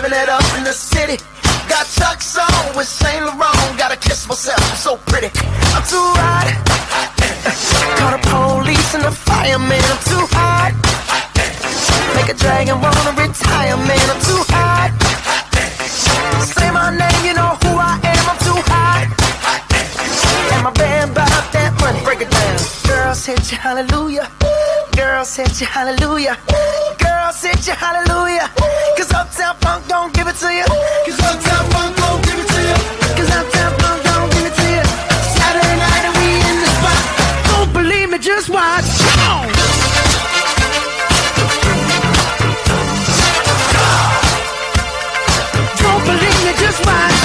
living it up in the city. Got Chuck's on with Saint Laurent. Gotta kiss myself, I'm so pretty. I'm too hot. Call the police and the fireman. I'm too hot. Make a dragon wanna retire, man. I'm too hot. Say my name, you know who I am. I'm too hot. And my band bought that money. Break it down. Girls hit you, hallelujah. Girls hit you, hallelujah. Girls hit you, hallelujah. Cause Uptown Funk don't give it to you. Cause Uptown Funk don't give it to you. Cause Uptown Funk don't give it to you. Saturday night and we in the spot. Don't believe me, just watch. Don't believe me, just watch.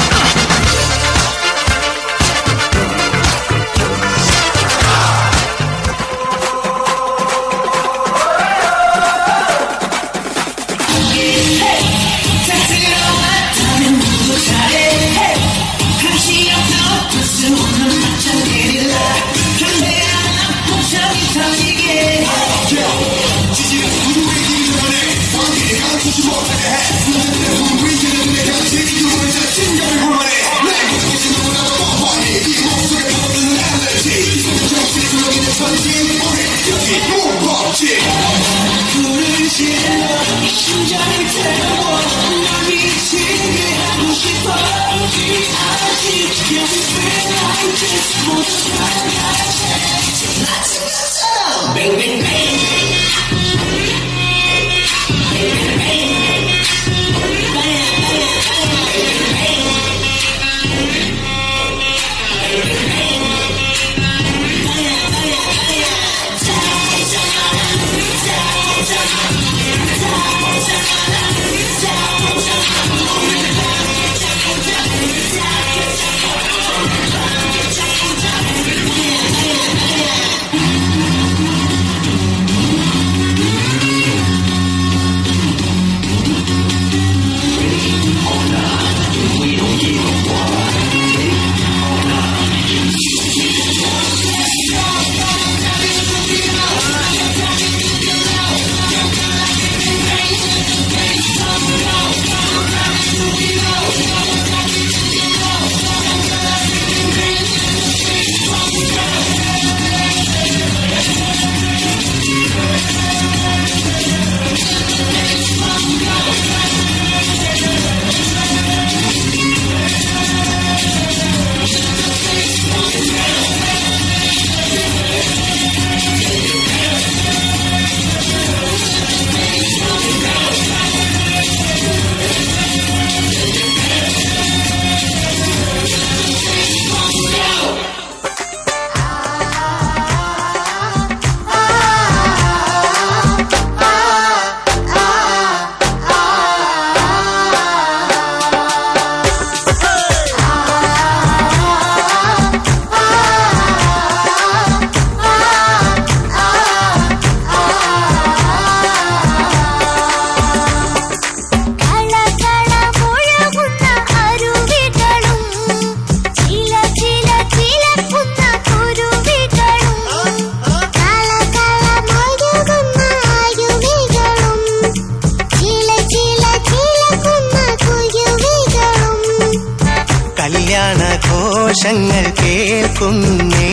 ഘോഷങ്ങൾ കേൾക്കുന്നേ,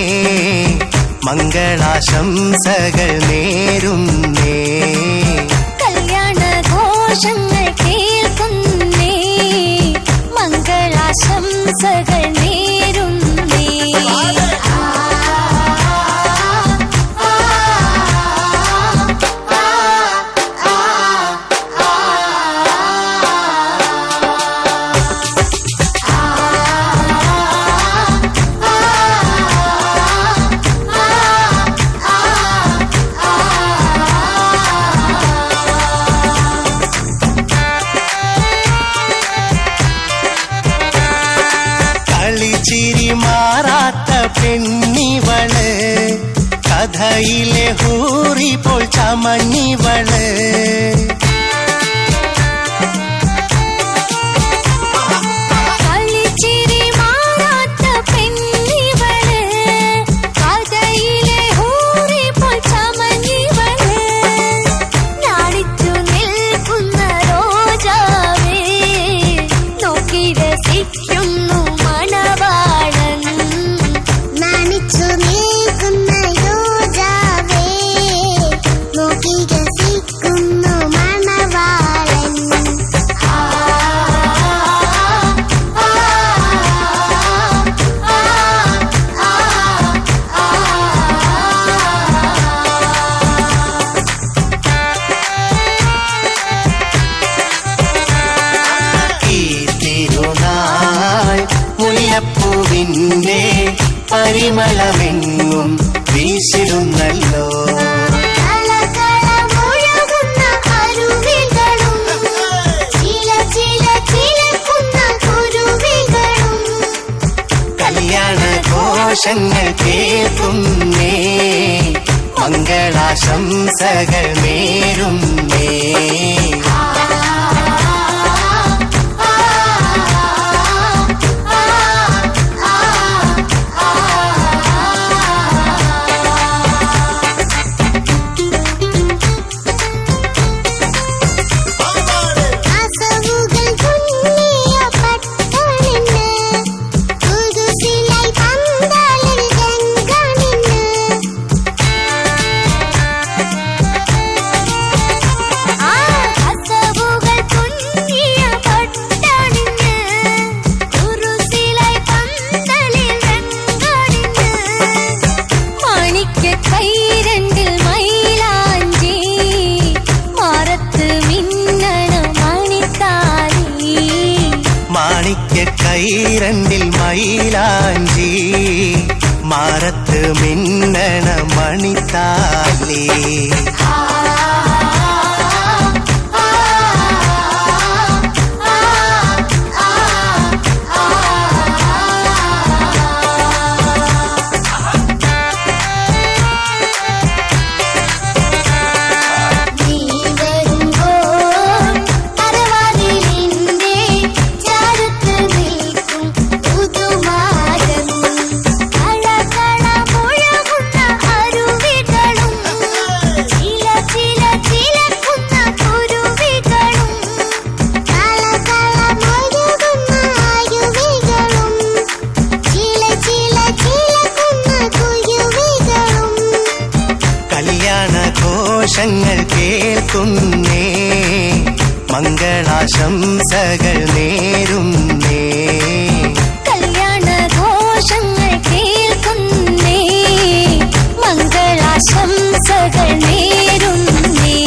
മംഗളാശംസകൾ നേരുന്നേ. കല്യാണഘോഷങ്ങൾ കേൾക്കുന്നേ, മംഗളാശംസകൾ നേരുന്നേ. മാറാത്ത പെണ്ണിവള്, കഥയിലെ ഹൂറി പോൽ ചമഞ്ഞിവള്. നാടിച്ചു നിൽക്കുന്ന രോജാവേ നിന്റെ പരിമളമെങ്ങും വീശിടുന്നല്ലോ. കല്യാണഘോഷങ്ങൾ കേൾക്കുന്നേ, മംഗളാശംസകൾ നേരുന്നേ. കൈരണ്ടിൽ മൈലാഞ്ചി, മാറത്ത് മിന്നണ മണിത്താലി. കല്യാണഘോഷങ്ങൾ കേൾക്കുന്നേ, മംഗളാശംസകൾ നേരുന്നേ. കല്യാണഘോഷങ്ങൾ കേൾക്കുന്നേ, മംഗളാശംസകൾ നേരുന്നേ.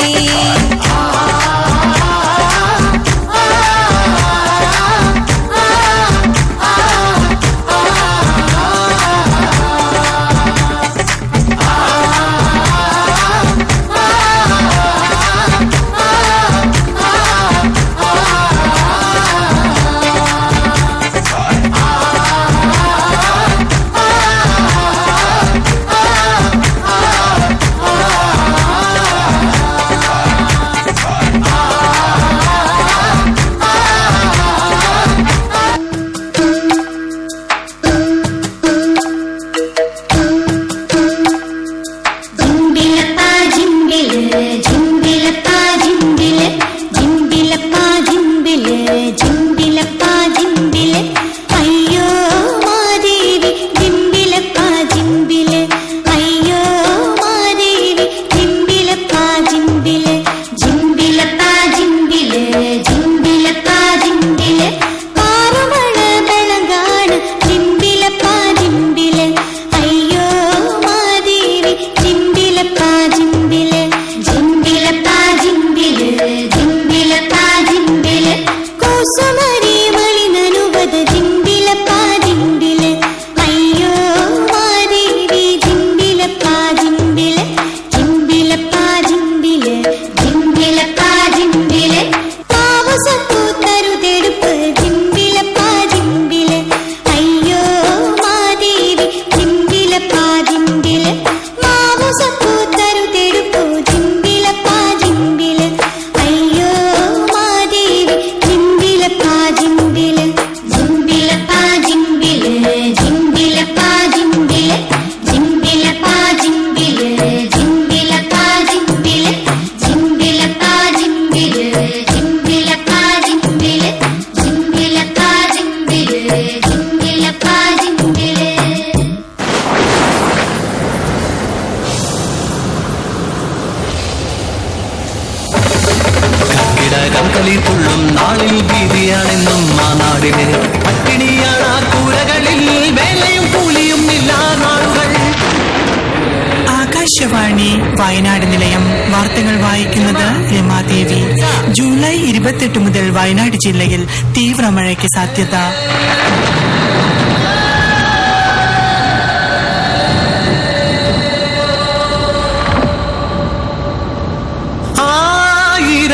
കളിത്തുള്ളും നാളിൽ ഭീതിയാണെന്നും ആ നാടിന് പട്ടിണിയാണ് ആ കൂരകളിൽ വേലയും കൂലിയും ഇല്ലാ നാളുകൾ. ആകാശവാണി വയനാട് നിലയം വാർത്തകൾ വായിക്കുന്നത് രമാദേവി. ജൂലൈ 28 മുതൽ വയനാട് ജില്ലയിൽ തീവ്ര മഴയ്ക്ക് സാധ്യത.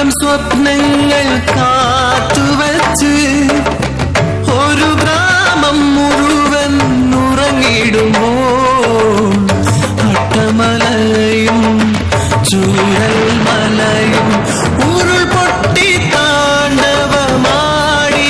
ആയിരം സ്വപ്നങ്ങൾ കാത്തുവച്ച് ഒരു ഗ്രാമം മുഴുവൻ ഉറങ്ങിടുമ്പോൾ അട്ടമലയും ചൂരൽ മലയും ഉരുൾപൊട്ടി താണ്ഡവമാടി.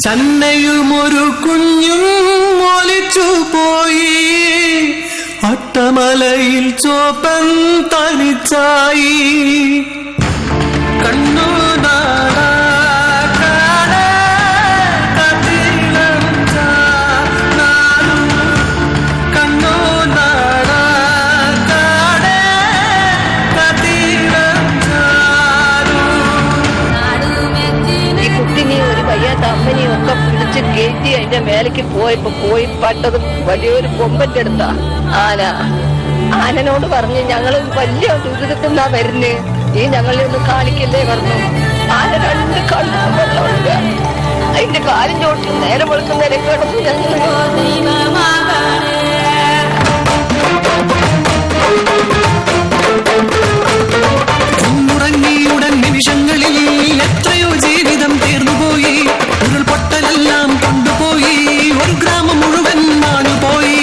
ചന്നയുമൊരു കുഞ്ഞും ഒലിച്ചു പോയി. അട്ടമലയിൽ ചോപ്പൻ തനിച്ചായി. കണ്ണു അമ്മനെയൊക്കെ പിടിച്ച് കയറ്റി അതിന്റെ മേലേക്ക് പോയപ്പോ പോയി പട്ടത് വലിയൊരു കൊമ്പന്റെ അടുത്താ ആനനോട് പറഞ്ഞ് ഞങ്ങള് വലിയ ദുരിതത്തിന്നാ വരുന്നേ, ഈ ഞങ്ങളെ ഒന്ന് കാണിക്കല്ലേ പറഞ്ഞു. ആന രണ്ട് കണ്ണും വെള്ളമുണ്ട്. അതിന്റെ കാലിന്റെ ചോട്ടിൽ നേരം വെളുക്കുന്നവരെ കിടന്നു ഞങ്ങൾ. ഉറങ്ങിയുടൻ നിമിഷങ്ങളിൽ എത്രയോ ജീവിതം തീർന്നുപോയി. ഉരുൾപൊട്ടലെല്ലാം കൊണ്ടുപോയി. ഒരു ഗ്രാമം മുഴുവൻ മാഞ്ഞുപോയി.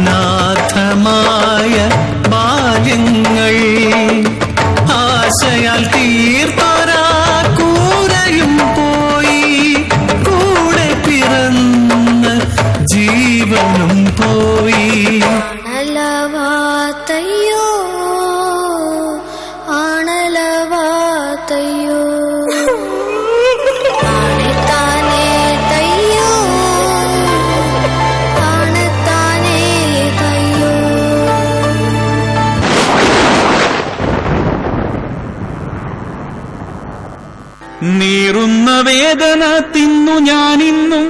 അനാഥമായ ബാല്യങ്ങൾ ആശയാൽ തീർത്തൊരാ കൂരയും പോയി. കൂടെ പിറന്ന ജീവനും പോയി. ആണലവാതയ്യോ ആണലവാതയ്യോ നീറുന്ന വേദന തിന്നു ഞാനിന്നും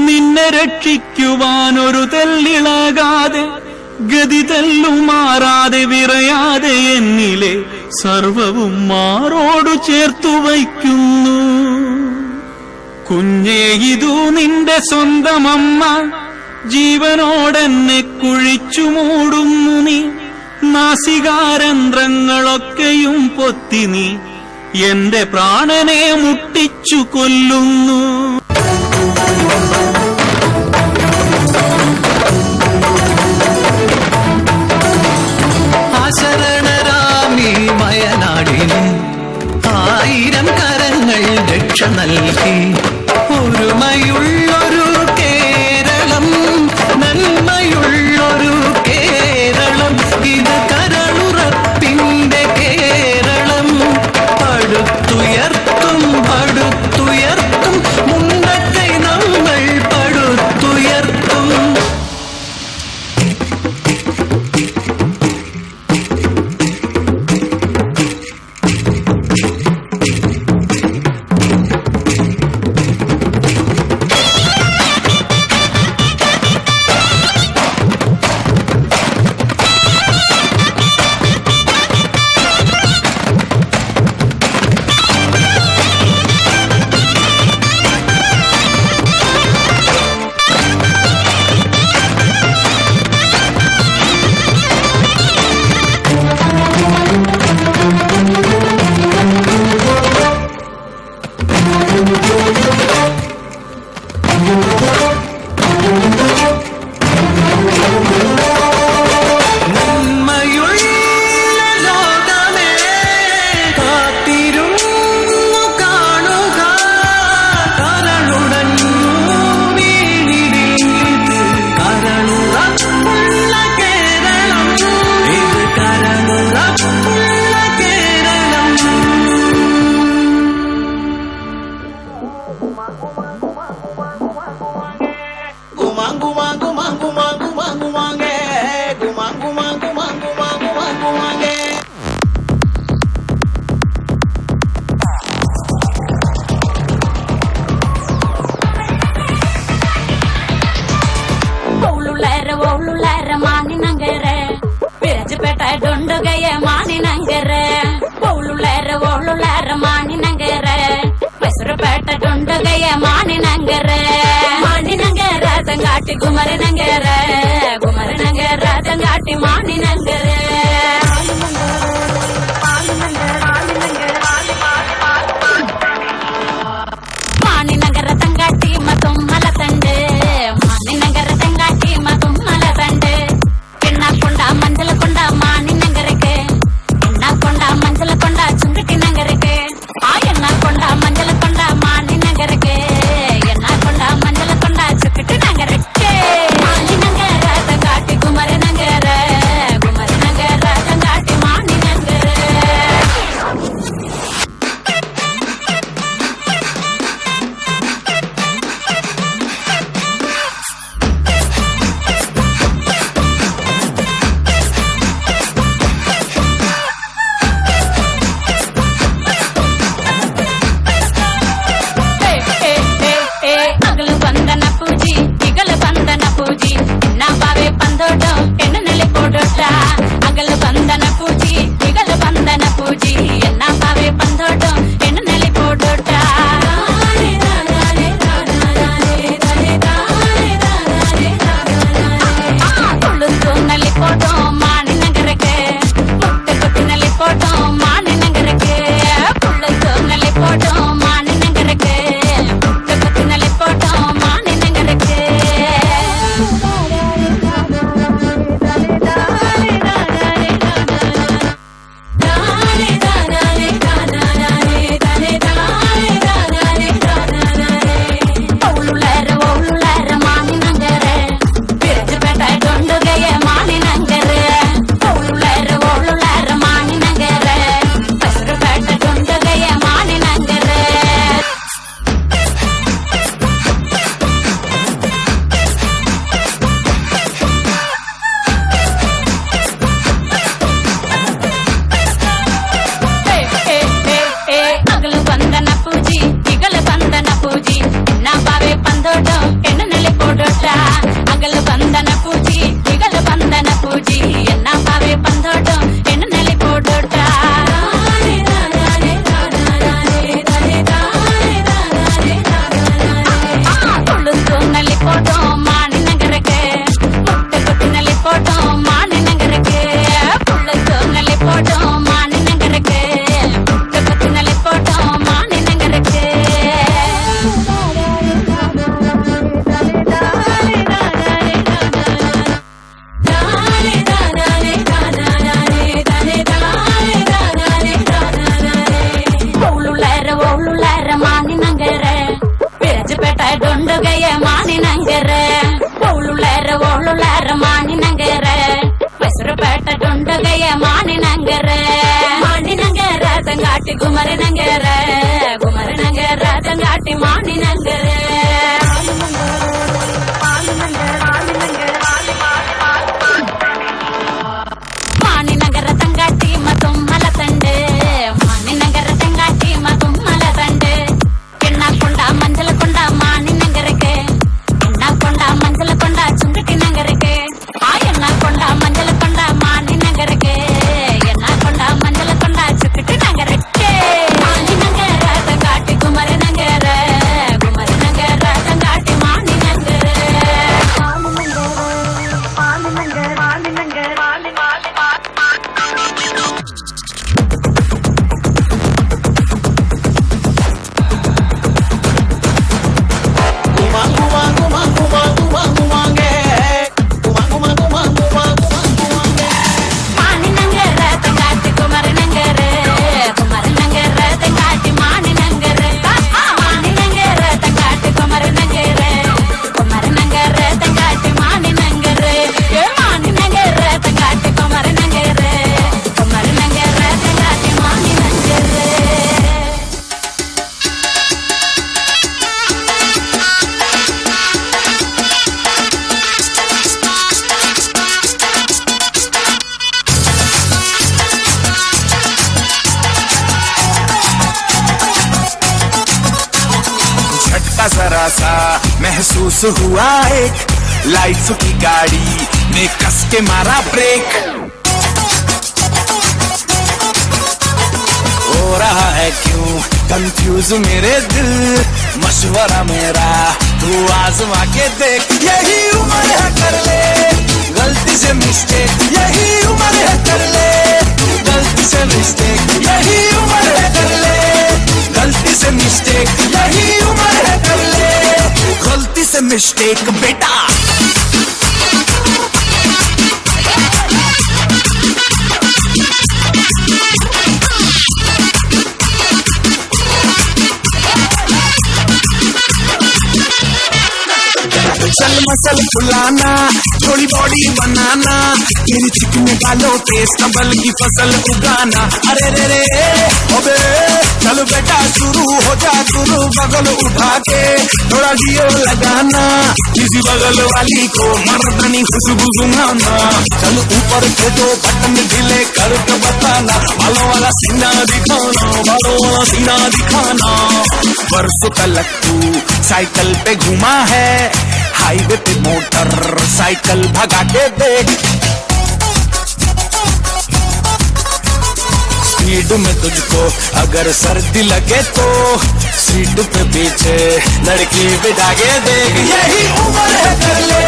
നിന്നെ രക്ഷിക്കുവാനൊരു തെല്ലിളകാതെ ഗതി തെല്ലുമാറാതെ വിറയാതെ എന്നിലെ സർവവും മാറോടു ചേർത്തു വയ്ക്കുന്നു. കുഞ്ഞേ ഇതു നിന്റെ സ്വന്തമമ്മ ജീവനോടെന്നെ കുഴിച്ചു മൂടുന്നു നീ. നാസികാരന്ധ്രങ്ങളൊക്കെയും പൊത്തി നീ എന്റെ പ്രാണനെ മുട്ടിച്ചു കൊല്ലുന്നു. ആശരണരാമി വയനാടിന് 1000 കരങ്ങൾ രക്ഷ നൽകി. ഒരുമയുള്ളൊരു കേരളം, നന്മയുള്ളൊരു കേരളം, ഇത് കരളുറപ്പിന്റെ കേരളം. പടുത്തുയർത്തും പടുത്തുയർത്തും മുണ്ടക്കൈ നമ്മൾ പടുത്തുയർത്തും. குமரி நங்கர தங்காட்டி மானி நங்கர மானி நகர தங்காட்டி மதும் மல தண்டு மானி நகர தங்காட்டி மதும் மல தண்டு எண்ணா கொண்டா மஞ்சள் கொண்டா மானி நங்கருக்கு எண்ணா கொண்டா மஞ்சள் கொண்டா சுங்கட்டி நங்கருக்கு எண்ணா கொண்டா மஞ்சள் கொண்டா மானி நகருக்கு எண்ணா கொண்டா மஞ்சள் கொண்டா சுக்கிட்டு நங்கருக்கு மானி நங்கர தங்காட்டி குமரி நங்கர தங்காட்டி மானி நங்கர అగలు బందన పూజి ఇగలు బందన పూజి నా బావే పందోటం ఎన్న నెలి పోడోట అగలు బందన పూజి ఇగలు బందన పూజి నా బావే పందోటం ఎన్న నెలి పోడోట కొడుతూ నలి పోటం మాని నగరకే ముట్ట కొట్టి నలి పోటం మాని నగరకే కొడుతూ నలి పోటం మాని నగరకే అగలు బందన పూజి ఇగలు బందన పూజి నా బావే పందోటం ఎన్న నెలి పోడోట అగలు బందన పూజి ఇగలు బందన పూజి నా బావే పందోటం ఎన్న నెలి పోడోట కొడుతూ నలి పోటం మాని నగరకే ముట్ట కొట్టి నలి పోటం మాని నగరకే కొడుతూ నలి పోటం మాని నగరకే మాని నంగర విరజపేట డొండుగయ్య మాని నంగర ఓళ్ళులేర మాని నంగర పెసరపేట డొండుగయ్య మాని నంగర తంగాటి గుమరి నంగర తంగాటి మాని నంగర మాని నగర తంగాటి మధుం మల తండే మాని నగర తంగాటి మధుం మల తండే ఎన్నా కొండ మంజల కొండ మాని నగరకే ఎన్నా కొండ మంజల కొండ చుంగటి నగరకే ఎన్నా కొండ మంజల కొండ మాని నగరకే ఎన్నా కొండ మంజల కొండ చుక్కటి నగరకే మాని నగర తంగాటి గుమరి నగర తంగాటి మాని నగర మాని నంగర తంగాటి కుమరి నంగర తంగాటి మాని నంగర మాని నంగర తంగాటి కుమరి నంగర తంగాటి మాని నంగర మాని నంగర తంగాటి కుమరి నంగర తంగాటి మాని నంగర झटका जरा सा महसूस हुआ एक लाइफ की गाड़ी ने कस के मारा ब्रेक हो रहा है क्यों कंफ्यूज मेरे दिल मशवरा मेरा तू आजमा के देख, यही उम्र है कर ले गलती से मिस्टेक, यही उम्र है कर ले गलती से मिस्टेक, यही उम्र है कर ले गलती से मिस्टेक, यही उम्र है कर ले गलती से मिस्टेक बेटा। चल मसल फुलाना, थोड़ी बॉडी बनाना, मेरी चिकने बालों पे संभल की फसल उगाना। अरे रे रे अबे चल बेटा शुरू हो जा, शुरू बगल उठा के थोड़ा जियो लगाना, किसी बगल वाली को मर्दानी खुशबू सुनाना। चल ऊपर के दो बटन ढीले करके बताना, बालों वाला सीना दिखाना, बालों वाला सीना दिखाना। बरसों तक तू साइकिल पे घुमा है, हाईवे पे मोटर साइकिल भगा के देख, स्पीड में तुझको अगर सर्दी लगे तो सीट पे पीछे लड़की बिठा के देख, यही उम्र है कर ले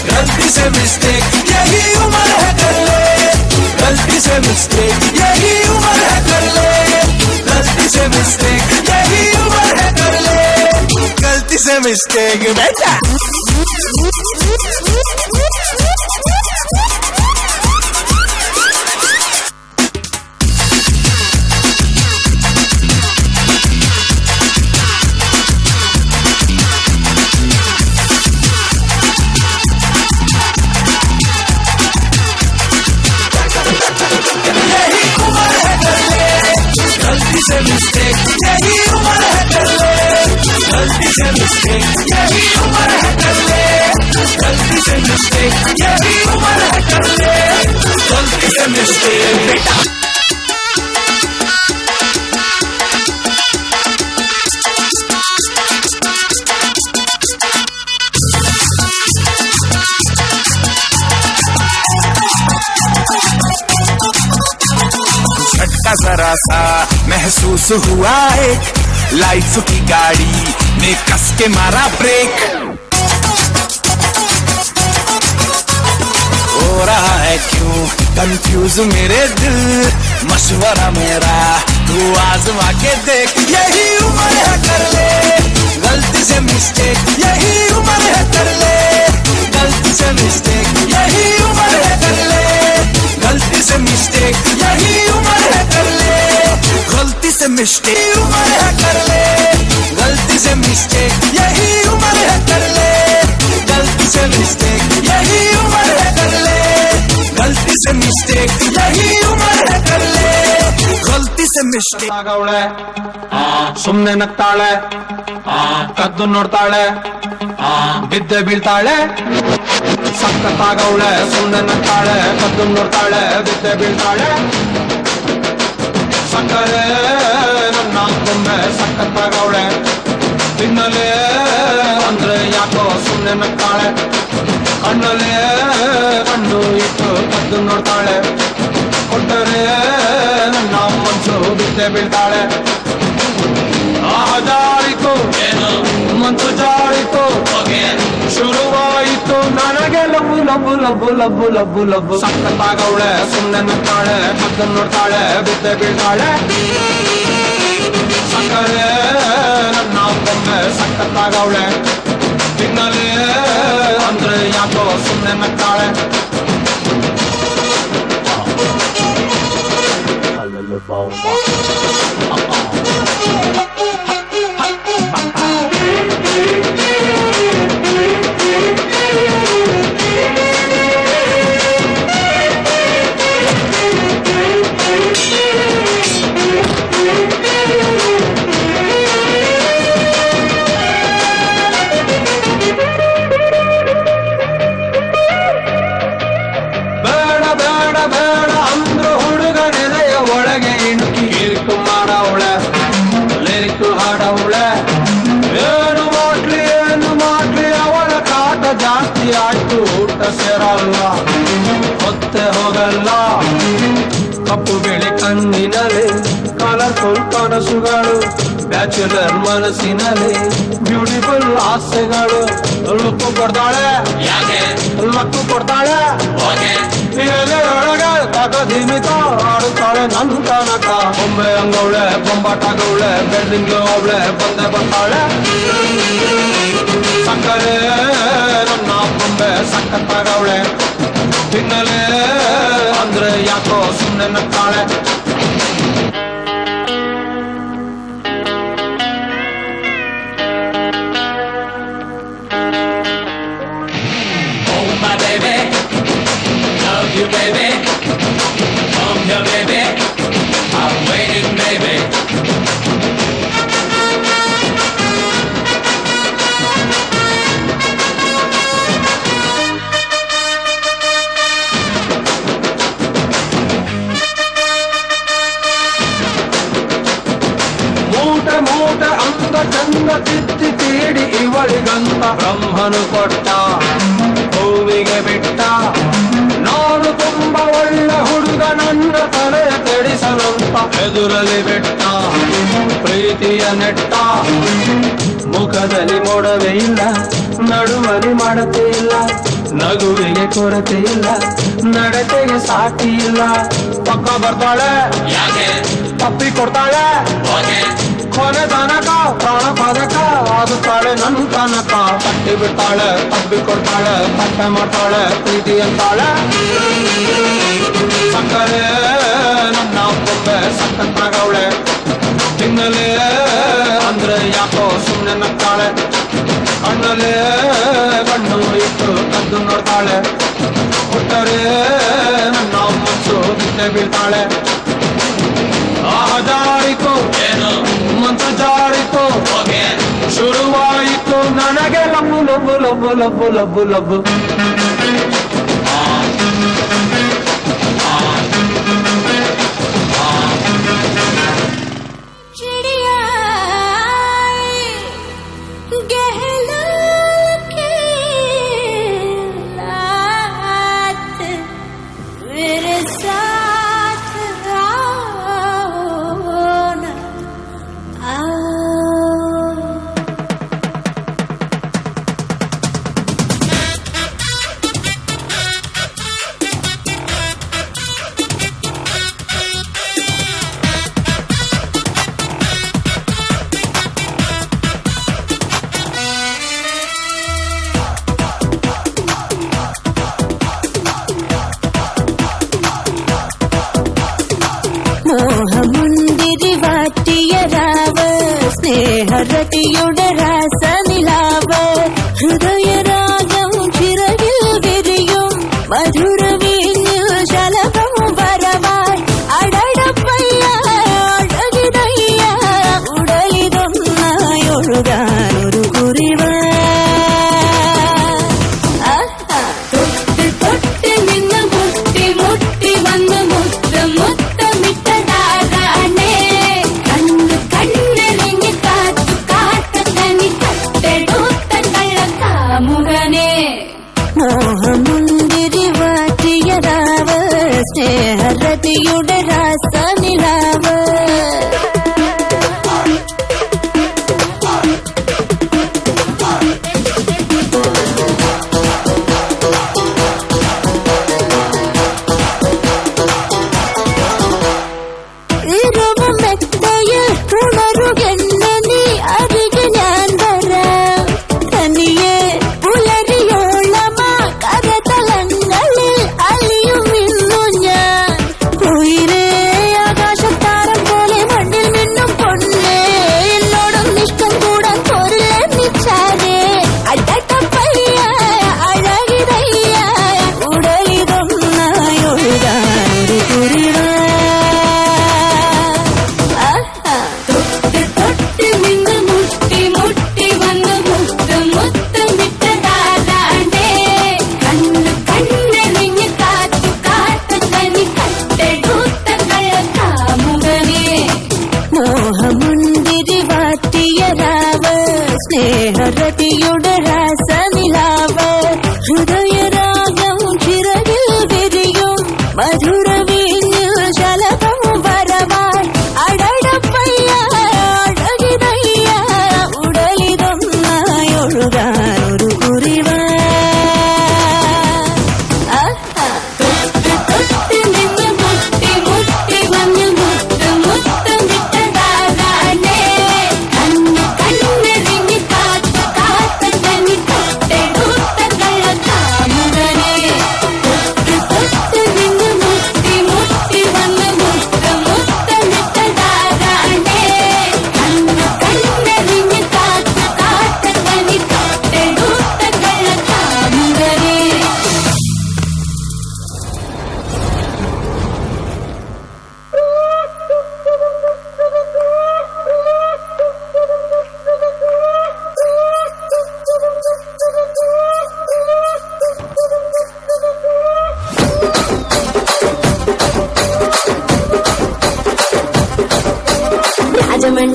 गलती से मिस्टेक, यही उम्र है कर ले गलती से मिस्टेक, यही उम्र है कर ले गलती से मिस्टेक, यही उम्र है कर ले गलती से मिस्टेक बेटा। गलती से मिस्टेक, यही उम्र है कर ले गलती से मिस्टेक, यही उम्र है कर ले गलती से मिस्टेक, यही उम्र है कर ले गलती से मिस्टेक बेटा। झटका जरा सा महसूस हुआ एक, लाइफ की गाड़ी ने कस के मारा ब्रेक, हो रहा है क्यों कंफ्यूज मेरे दिल, मशवरा मेरा तू आजमा के देख, यही उम्र है कर ले गलती से मिस्टेक, यही उम्र है कर ले गलती से मिस्टेक, यही उम्र है कर ले गलती से मिस्टेक, यही उम्र है कर ले गलती से मिस्टेक, उम्र है कर ले गलती से मिस्टेक, यही उम्र है कर ले गलती से मिस्टेक, यही उम्र है कर ले गलती से मिस्टेक, यही उम्र है कर ले गलती से मिस्टेक। ಆಗವಳೆ ಸುಮ್ನೆ ನಗ್ತಾಳೆ, ಕದ್ದು ನೋಡ್ತಾಳೆ, ಬಿದ್ದೆ ಬೀಳ್ತಾಳೆ, ಸಕ್ಕತ್ತಾಗವಳೆ ಸುಮ್ನೆ ನಗ್ತಾಳೆ, ಕದ್ದು ನೋಡ್ತಾಳೆ, ಬಿದ್ದೆ ಬೀಳ್ತಾಳೆ, ಸಕ್ಕರೆ ನನ್ನ ಗೊಂಬೆ ಸಕ್ಕತ್ತಾಗವಳೆ, ತಿನ್ನಲೇ ಅಂದ್ರೆ ಯಾಕೋ ಸುಮ್ನೆ ನಗ್ತಾಳೆ, ಕಣ್ಣಲ್ಲೇ ಕಣ್ಣು ಇಟ್ಟು ಕದ್ದು ನೋಡ್ತಾಳೆ, ಕೊಟ್ಟರೆ ನನ್ನ ಮನ್ಸು ಬಿದ್ದೆ ಬೀಳ್ತಾಳೆ, ಜಾರಿತು ಮನ್ಸು ಜಾರಿತು, ಶುರುವಾಯಿತು ನನಗೆ ಲಬ್ಬು ಲಬ್ಬು ಲಬ್ಬು ಲಬ್ಬು ಲಬ್ಬು ಲಬ್ಬು, ಸಕ್ಕತ್ತಾಗವಳೆ ಸುಮ್ನೆ ನಗ್ತಾಳೆ, ಕದ್ದು ನೋಡ್ತಾಳೆ, ಬಿದ್ದೆ ಬೀಳ್ತಾಳೆ, ಸಕ್ಕರೆ ನನ್ನ ಗೊಂಬೆ ಸಕ್ಕತ್ತಾಗವಳೆ, ತಿನ್ನಲೇ ಅಂದ್ರೆ ಯಾಕೋ ಸುಮ್ನೆ ನಗ್ತಾಳೆ. ಬೇಡ ಬೇಡ ಬೇಡ ಅಂದ್ರು ಹುಡುಗನೆದೆಯ ಒಳಗೆ ಇಣುಕಿ ಕಿರಿಕು ಮಾಡವಳೆ, ಲಿರಿಕು ಹಾಡವಳೆ, ಏನು ಮಾಡ್ಲಿ ಅವಳ ಕಾಟ ಜಾಸ್ತಿ ಆಯ್ತು, ಊಟ ಸೇರಲ್ಲ, ಹೊತ್ತೆ ಹೋಗಲ್ಲ, ಕಪ್ಪು ಬಿಳಿ ಕಣ್ಣಿನಲ್ಲಿ ಕಲರ್ಫುಲ್ ಕನಸುಗಳು, ಬ್ಯಾಚುಲರ್ ಮನಸ್ಸಿನಲ್ಲಿ ಬ್ಯೂಟಿಫುಲ್ ಆಸೆಗಳು ಲುಕ್ಕು ಕೊಡ್ತಾಳೆ ಲಕ್ಕು ಕೊಡ್ತಾಳೆ ಎದೆಯೊಳಗೆ ತಗದಿಮಿತ ಆಡುತ್ತಾಳೆ ನನ್ ಕನಕ ಬೊಂಬೆ ಅಂಗವಳೆ ಬೊಂಬಾಟಾಗವಳೆ ಬೆಳ್ದಿಂಗ್ ಅವಳೆ ಬಂದೆ ಬರ್ತಾಳೆ ಸಕ್ಕರೆ ನನ್ನ ಬೊಂಬೆ ಸಕ್ಕತ್ತಾಗವಳೆ ತಿನ್ನಲೇ ಅಂದ್ರೆ ಯಾಕೋ ಸುಮ್ಮನೆ ನಗ್ತಾಳೆ You baby, come here baby, I'm waiting baby. ಮೂಟೆ ಮೂಟೆ ಅಂದ ಚಂದ ತಿತ್ತಿ ತೀಡಿ ಇವಳಿಗಂತ ಬ್ರಹ್ಮನು ಕೊಟ್ಟ ಭೂಮಿಗೆ ಬಿಟ್ಟ ನಾನು ತುಂಬ ಒಳ್ಳೆ ಹುಡುಗ ನನ್ನ ತಲೆ ಕೆಡಿಸಲಂತ ಎದುರಲ್ಲಿ ಬಿಟ್ಟ ಪ್ರೀತಿಯ ನೆಟ್ಟ ಮುಖದಲ್ಲಿ ಮೊಡವೆ ಇಲ್ಲ ನಡುವಲಿ ಮಾಡತೆ ಇಲ್ಲ ನಗುವಿಗೆ ಕೊರತೆ ಇಲ್ಲ ನಡತೆಗೆ ಸಾಟಿ ಇಲ್ಲ ಪಕ್ಕ ಬರ್ತಾಳೆ ತಪ್ಪಿ ಕೊಡ್ತಾಳೆ ಕೊನೆ ತನಕ ಪ್ರಾಣ ಪದಕ ಆಗುತ್ತಾಳೆ ನನ್ ತನಕ ತಟ್ಟಿ ಬಿಡ್ತಾಳೆ ತಪ್ಪಿ ಕೊಡ್ತಾಳೆ ತಟ್ಟೆ ಮಾಡ್ತಾಳೆ ಪ್ರೀತಿ ಅಂತಾಳೆ ಸಕ್ಕರೆ ನನ್ನ ಬೊಂಬೆ ಸಕ್ಕತ್ತಾಗವಳೆ ತಿನ್ನಲೇ ಅಂದ್ರೆ ಯಾಕೋ ಸುಮ್ಮನೆ ನಗ್ತಾಳೆ ಕಣ್ಣಲ್ಲೇ ಕಣ್ಣು ಇಟ್ಟು ಕದ್ದು ನೋಡ್ತಾಳೆ ಕೊಟ್ಟರೆ ನನ್ನ ಮನಸ್ಸು ಬಿಟ್ಟೆ ಬೀಳ್ತಾಳೆ ಜಾರಿತು ಮಂತ್ರ ಜಾರಿತು ಶುರುವಾಯಿತು ನನಗೆ ಲಬ್ಬು ಲಬ್ಬು ಲಬ್ಬು ಲಬ್ಬು ಲಬ್ಬು ಲಬ್ಬು चिड़िया गहला के रात मेरे साथ आओ ना आओ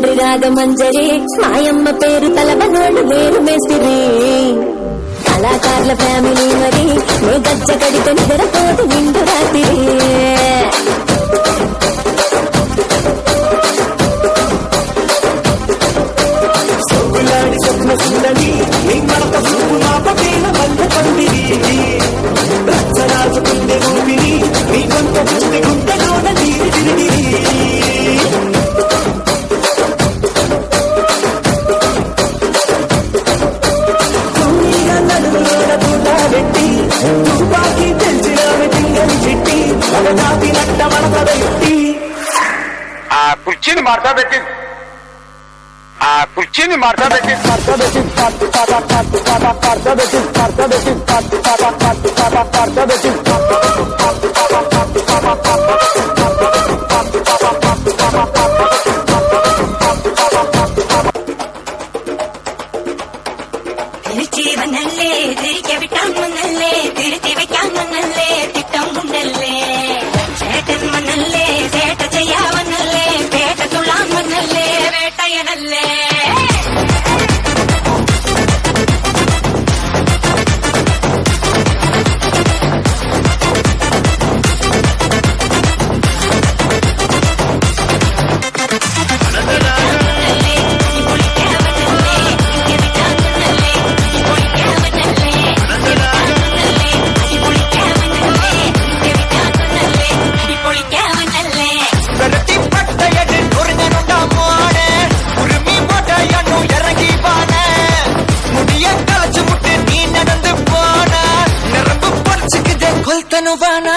ഒരു രാഗമഞ്ജരി మాయమ్మ పేరు తలబనోడు వేరు మేస్తిరి కళాకారుల ఫ్యామిలీ మరి నే గజ్జ కడితే నిద్రపోదు నిండు రాత్రి సొగులాడి స్వప్న సుందరి నీ మరత చూపు నా పటేల వల్ల పండిరి రచ్చరాజుకుండే ఊపిరి నీ కొంత దృష్టి గుంటలోన తీరి తిరిగిరి తుపాకి తెలిసిన తింగని చిట్టి అవజాతి నట్ట మనసబెట్టి ఆ కుర్చీని మార్తా పెట్టి തിരിച്ചീവനല്ലേ തിരികെ വിട്ടാമെന്നല്ലേ തിരുത്തി വെക്കാമെന്നല്ലേ തിട്ടം കൊണ്ടല്ലേ ചേട്ടൻ മന്നല്ലേ ചേട്ട ചെയ്യാമെന്നല്ലേ പേട്ട തുള്ളാമെന്നല്ലേ വേട്ടയനല്ലേ కొల్తనువానా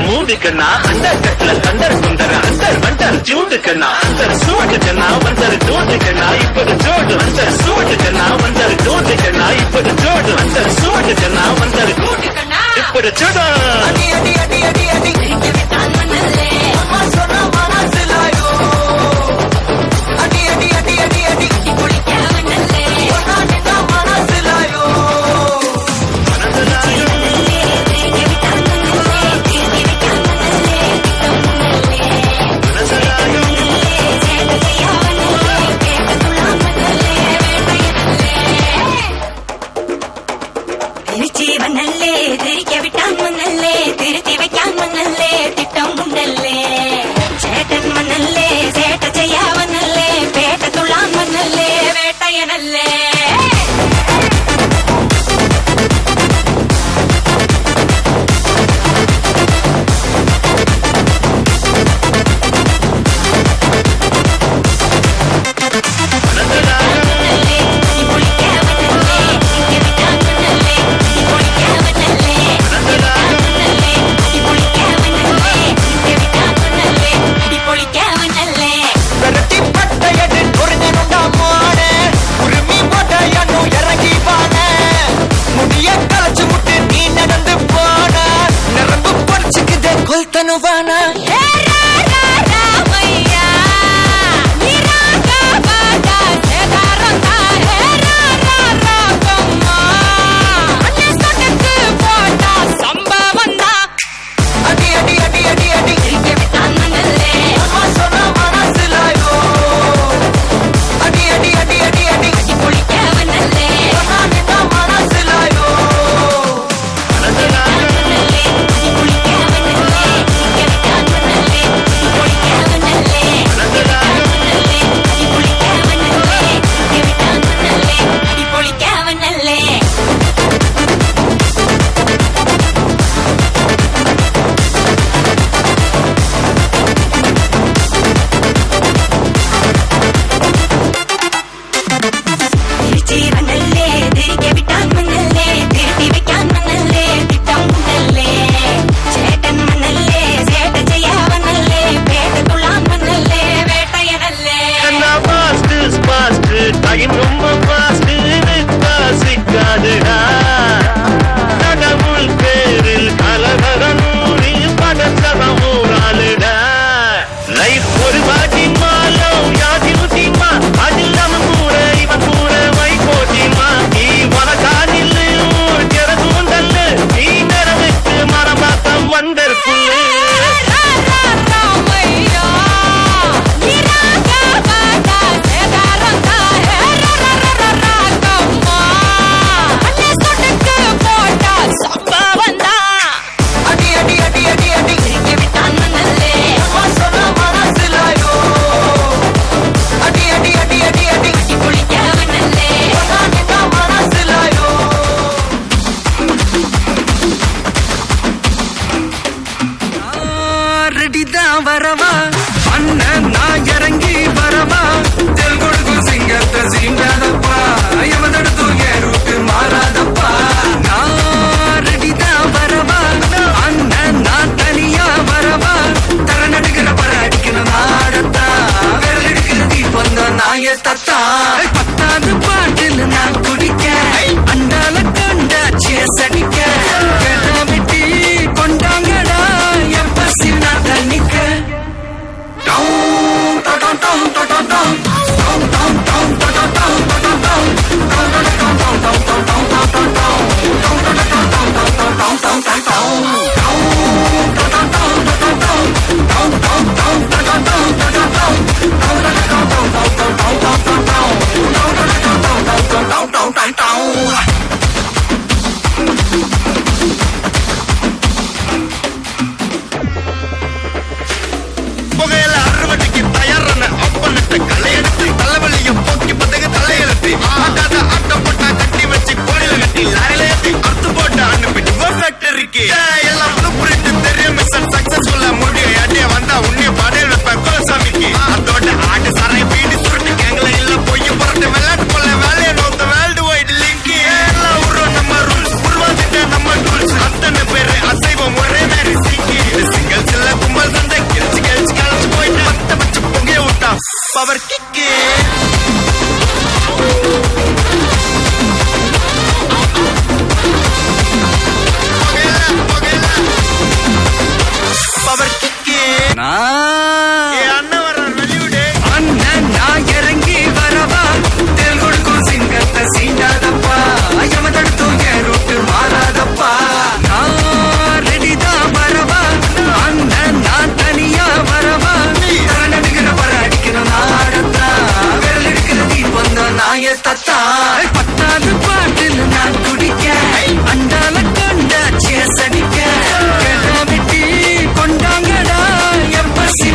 மூடுக்கண்ணா அந்த கட்டுல தண்டர் குண்டர அந்தர் வண்டர் ஜூடுக்கண்ணா அந்தர் சூடுக்கண்ணா வந்தர் ஜோடுக்கண்ணா இப்பது ஜோடு அந்தர் சூடுக்கண்ணா வந்தர் ஜோடுக்கண்ணா இப்பது ஜோடு அந்தர் சூடுக்கண்ணா வந்தர் ஜோடுக்கண்ணா இப்பது ஜோடு அடி அடி அடி அடி அடி விட்டான் மன்னலே அம்மா சொன்ன மனசிலாயோ அடி அடி அடி அடி அடி குளிக்க மன்னலே ஒன்னா நின்னா மனசிலாயோ തിരിച്ചേ വന്നല്ലേ തിരികെ വിട്ടാൻ വന്നല്ലേ തിരുത്തി பண்ணுவானா வரவா அண்ணன் நான் இறங்கி வரவா தெல் கொடுக்கும் சிங்கத்தை சீண்டாதப்பா எவதடுத்து ஏறுக்கு மாறாதப்பா நான் ரெடிதான் வரவா அண்ணன் நான் தனியா வரவா தர நடுக்கிற பர அடிக்கணும் நாடத்தா விரல் எடுக்கிற தீபம் தான் நாய தத்தா பத்தாவது பாட்டில் நான் குடிக்க அண்டால கண்டா சேசடிக்க வெட்டி கொண்டாங்கடா என் பசி நான் தண்ணிக்க புகையில அறுவடைக்கு தயாரான அப்பனிட்ட கலையெடுத்து தலைவலியும் போக்கி பத்தக தலையெழுத்து ஆட்டாத ஆட்டம் போட்டா கட்டி வச்சு கோயில கட்டி லாரில ஏத்தி அறுத்து போட்டு அனுப்பிட்டு ஃபேக்டரிக்கு எல்லாம் புரிந்து தெரியும் மிஷன் சக்சஸ்ஃபுல்லா முடியும் அடிய வந்தா உன்னைய பாடையில் வைப்பேன் கோலசாமிக்கு அதோட ஆட்டு சாரை வீடு சுருட்டு கேங்கல இல்ல பொய்ய புரட்டு விளையாட்டு போல வேலையை நோத்த வேர்ல்டு வைடு லிங்க் எல்லாம் உருவம் நம்ம ரூல்ஸ் உருவாக்கிட்ட நம்ம டூல்ஸ் அத்தனை பேரு அசைவம் ஒரே மாதிரி சீக்கி இது சிங்கிள்ஸ் இல்ல கும்பல் சண்டை கெளிச்சு கெளிச்சு கலச்சு போயிட்டு பத்த பச்சை பொங்கைய விட்டா பவர் கிக்கு பவர் கிக்கு அண்ணன் வர்ற வெளியூடு அண்ணன் நான் இறங்கி வரவா தெல் கொடுக்கும் சிங்கத்தை சீண்டாதப்பா எவதடுத்து ஏறுட்டு மாறாதப்பா நான் ரெடிதான் வரவா அண்ணன் நான் தனியா வரவா தர நடுக்கிற பர அடிக்கணும் நாடத்தா விரல் எடுக்கிற தீபம் தான் நாய தத்தா பத்தாவது பாட்டில் நான் குடிக்க அண்டால கண்டா சேசடிக்க வெட்டி கொண்டாங்கடா என் பசி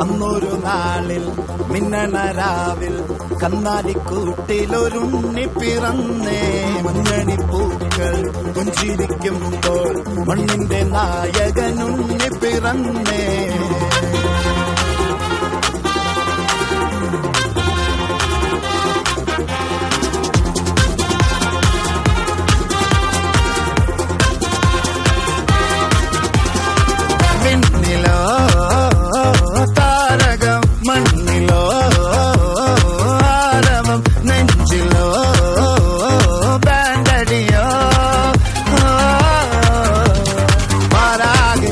അന്നൊരു നാളിൽ മിന്നണരാവിൽ കന്നാലിക്കൂട്ടിലൊരുണ്ണി പിറന്നേ. മഞ്ഞണിപ്പൂക്കൾ പുഞ്ചിരിക്കുമ്പോൾ മണ്ണിന്റെ നായകനുണ്ണി പിറന്നേ. വിണ്ണിലോ താരകം മണ്ണിലോ ആരവം നെഞ്ചിലോ ബാൻഡടിയോ മാറാകെ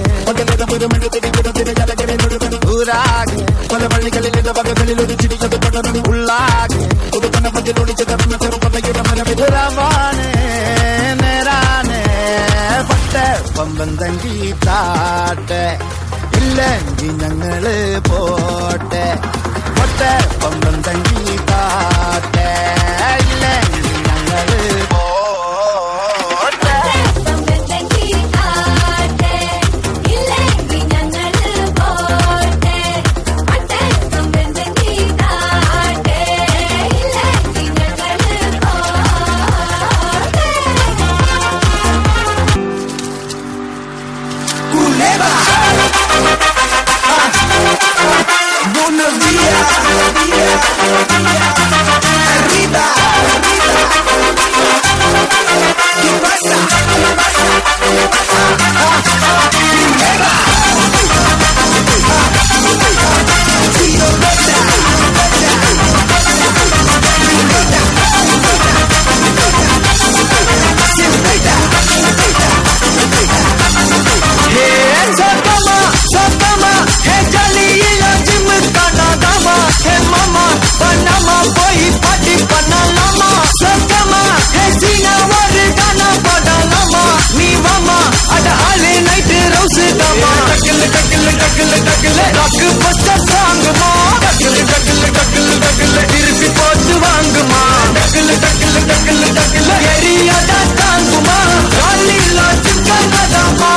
ഊരാകെ പല പള്ളികളിലെ വകകളിൽ ഒരു ചിരിച്ചത് പടർന്നു ഉള്ളാകെ പുതുപ്പന പതിലൊളിച്ച് കടന്ന ചെറുപ്പതയുടെ മരവിധുരമാണ് നേരാണ് പട്ട പമ്പന്തങ്കി താട്ടെ ഇല്ലെങ്കിൽ ഞങ്ങള് പോട്ടെ. പട്ട പമ്പന്തങ്കി താട്ടെ ഇല്ലെങ്കിൽ ഞങ്ങള് പോട്ടെ. Buenos días, arriba, ¿qué pasa? திருப்பி போட்டு வாங்குமா டக்குல டக்குல டக்குல டக்குல எரியாடா தாங்குமா காலில சிக்கனதாமா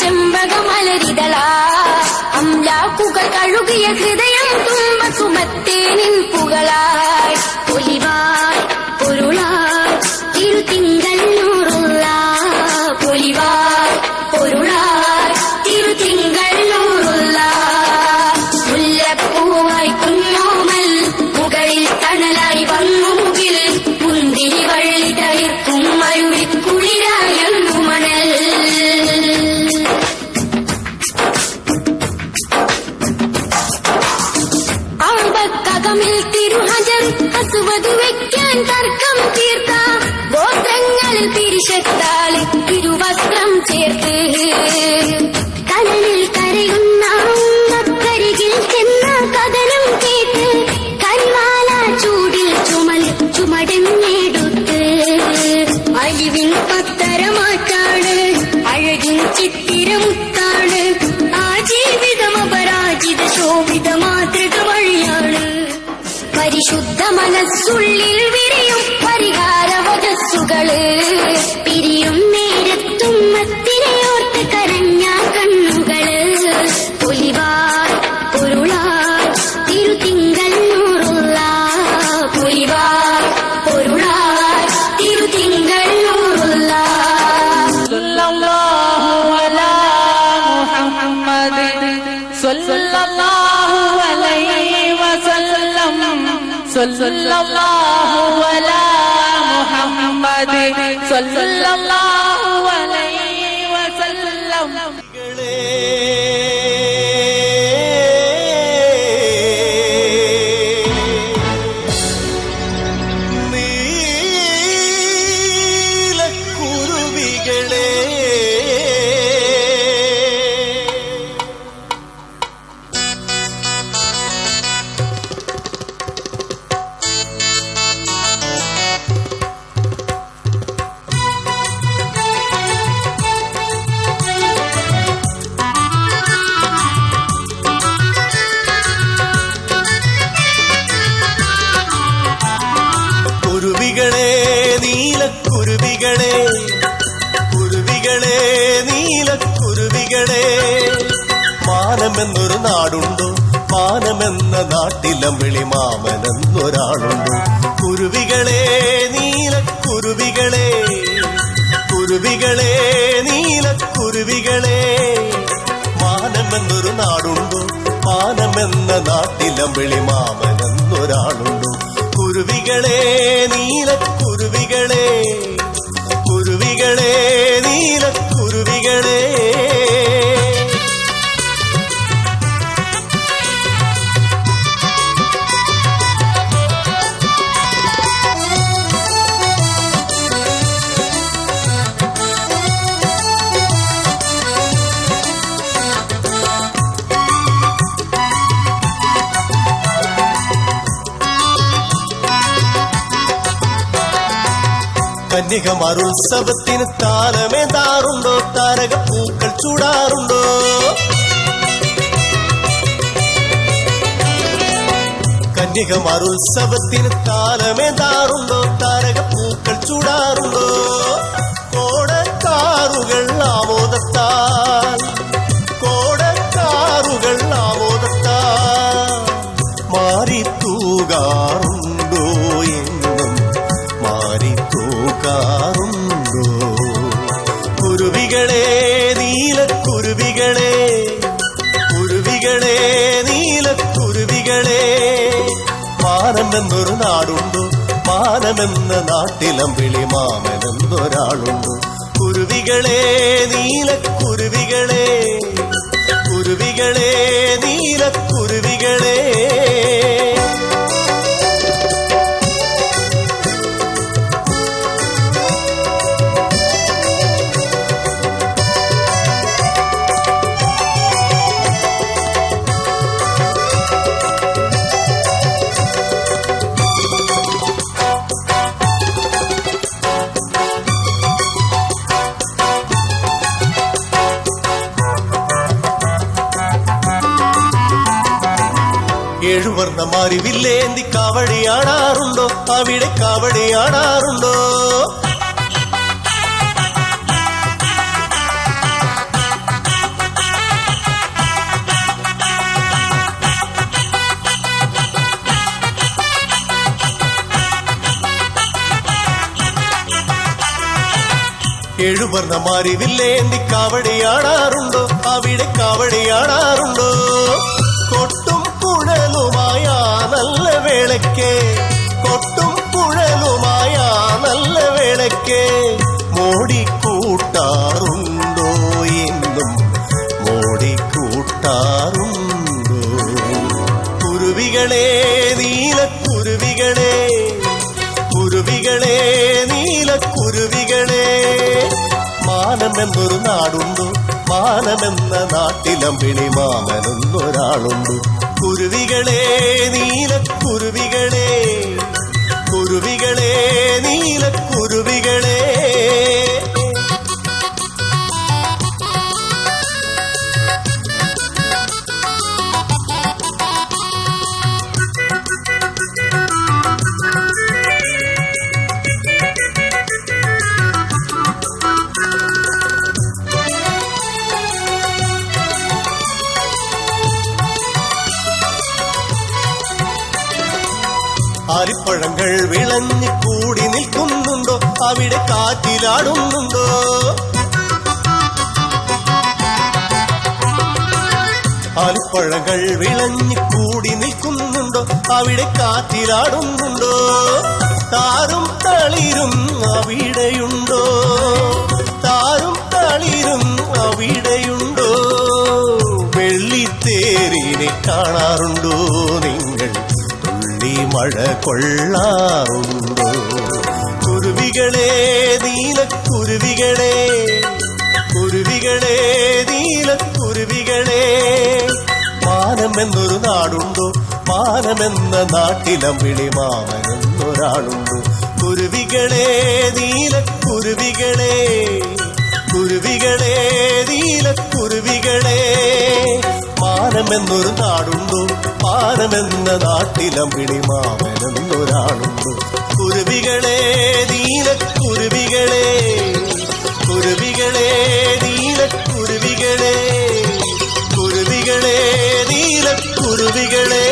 ചെമ്പകമലരിതളാ അംലാക്കുകൾ കഴുകിയ ഹൃദയം തുമ്പ സുമത്തേനിൻ പുകളായി പൊലിവായ് പൊരുളായ് തിരുത്തിങ്കൾ നൂറുള്ള പൊലിവായ് പൊരുളായ് തിരുത്തിങ്കൾ നൂറുള്ള മുല്ലപ്പൂവായി കുഞ്ഞോമൽ മുകളിൽ തണലായി വന്നു മുകിൽ മുന്തിരി വള്ളി തളിർക്കും മരുവിൽ കുളിരായെന്നു മണൽ അമ്പക്കകമിൽ തിരുഹജർ അസുവത് വയ്ക്കാൻ തർക്കം തീർത്ത ഗോത്രങ്ങളിൽ പിരിശത്താളി തിരുവസ്ത്രം ചേർത്ത് കനലിൽ കരയുന്ന ഉമ്മക്കരികിൽ ചെന്ന കഥനം കേട്ട് കരിവാല ചൂടിൽ ചുമടെന്നെടുത്ത് അലിവിൻ പത്തരമാറ്റാണ് അഴകിൻ ചിത്തിരമുത്താണ് ആ ജീവിതം അപരാജിത ശോഭിത മാതൃക വഴിയാണ് പരിശുദ്ധ മനസ്സുള്ളിൽ വിരിയും പരിഹാര വചസ്സുകള് പിരിയും നേരത്തും മത്തിനെ ഓർത്ത് കരഞ്ഞ കണ്ണുകള് പൊലിവായ് പൊരുളായ് തിരുത്തിങ്കൾ നൂറുള്ള പൊലിവായ് പൊരുളായ് തിരുത്തിങ്കൾ നൂറുള്ള സല്ലല്ലാഹു അലാ മുഹമ്മദ് സല്ലല്ലാഹു അലൈഹി വസല്ലം സല്ലല്ലാഹു അലാ മുഹമ്മദ് സല്ലല്ലാഹു അലൈഹി വസല്ലം നീലക്കുരുവികളെ കുരുവികളെ നീലക്കുരുവികളെ കുരുവികളെ നീലക്കുരുവികളെ മാനമെന്നൊരു നാടുണ്ടോ മാനമെന്ന നാട്ടിലമ്പിളി മാമനെന്നൊരാളുണ്ടോ കുരുവികളെ നീലക്കുരുവികളെ കുരുവികളെ നീലക്കുരുവികളെ മാനമെന്നൊരു നാടുണ്ടോ മാനമെന്ന നാട്ടിലമ്പിളി മാമനെന്നൊരാളുണ്ടോ കുരുവികളെ നീലക്കുരുവികളെ കുരുവികളെ നീലക്കുരുവികളെ കന്യകമാരുത്സവത്തിന് താരമേതാറുണ്ടോ താരകപ്പൂക്കൾ ചൂടാറുണ്ടോ കന്യകമാരുത്സവത്തിന് താരമേതാറുണ്ടോ താരകപ്പൂക്കൾ ചൂടാറുണ്ടോ കോടക്കാറുകൾ ആമോദത്താൽ കോടക്കാറുകൾ ആമോദത്താൽ മാറി തൂകാറുണ്ടോ എന്നും മാറി തൂകാറുണ്ടോ കുരുവികളെ നീലക്കുരുവികളെ കുരുവികളെ നീലക്കുരുവികളെ മാനമെന്നൊരു നാടുണ്ടോ മാനമെന്ന നാട്ടിലമ്പിളി മാമനെന്നൊരാളുണ്ടോ കുരുവികളെ നീലക്കുരുവികളെ കുരുവികളെ നീലക്കുരുവികളെ ഏഴുവർണ്ണ മാറിവില്ലേന്തി കാവടിയാടാറുണ്ടോ അവിടെ കാവടിയാടാറുണ്ടോ ഏഴുവർണ്ണ മാരിവില്ലേന്തി കാവടിയാടാറുണ്ടോ അവിടെ കാവടിയാടാറുണ്ടോ കൊട്ടും കുഴലുമായ നല്ല വേളയ്ക്ക് കൊട്ടും കുഴലുമായ നല്ല വേളയ്ക്ക് മോടിക്കൂട്ടാറുണ്ടോ എന്നും മോടിക്കൂട്ടാറുണ്ടോ കുരുവികളെ നീലക്കുരുവികളെ കുരുവികളെ നീലക്കുരുവികളെ മാനമെന്നൊരു നാടുണ്ടോ മാനമെന്ന നാട്ടിലമ്പിളി മാമനെന്നൊരാളുണ്ട് കുരുവികളെ നീലക്കുരുവികളെ കുരുവികളെ നീലക്കുരുവികളെ ആരിപ്പഴങ്ങൾ വിളഞ്ഞു കൂടി നിൽക്കുന്നുണ്ടോ അവിടെ കാറ്റിലാടുന്നുണ്ടോ ആലിപ്പഴങ്ങൾ വിളഞ്ഞു കൂടി നിൽക്കുന്നുണ്ടോ അവിടെ കാറ്റിലാടുന്നുണ്ടോ താരും തളിരും അവിടെയുണ്ടോ താരും തളിരും അവിടെയുണ്ടോ വെള്ളിത്തേരിനെ കാണാറുണ്ടോ നിങ്ങൾ മഴ കൊള്ളാറുണ്ടോ കുരുവികളെ നീലക്കുരുവികളെ കുരുവികളെ നീലക്കുരുവികളെ മാനമെന്നൊരു നാടുണ്ടോ മാനമെന്ന നാട്ടിലമ്പിളി മാമനെന്നൊരാളുണ്ടോ കുരുവികളെ നീലക്കുരുവികളെ കുരുവികളെ നീലക്കുരുവികളെ മാനമെന്നൊരു നാടുണ്ടോ മാനമെന്ന നാട്ടിലമ്പിളി മാമനെന്നൊരാളുണ്ടോ കുരുവികളെ നീലക്കുരുവികളെ കുരുവികളെ നീലക്കുരുവികളെ കുരുവികളെ നീലക്കുരുവികളെ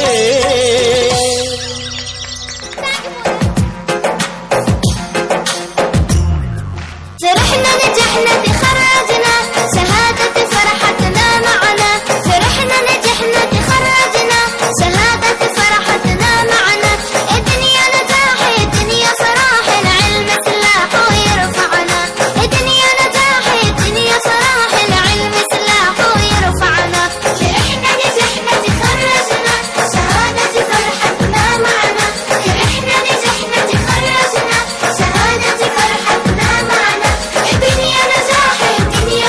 فرحنا نجحنا تخرجنا شهادة فرحتنا معنا فرحنا نجحنا تخرجنا شهادة فرحتنا معنا الدنيا نجاح الدنيا صراح العلم سلاح ويرفعنا الدنيا نجاح الدنيا صراح العلم سلاح ويرفعنا فرحنا نجحنا تخرجنا شهادة فرحتنا معنا فرحنا نجحنا تخرجنا شهادة فرحتنا معنا الدنيا نجاح الدنيا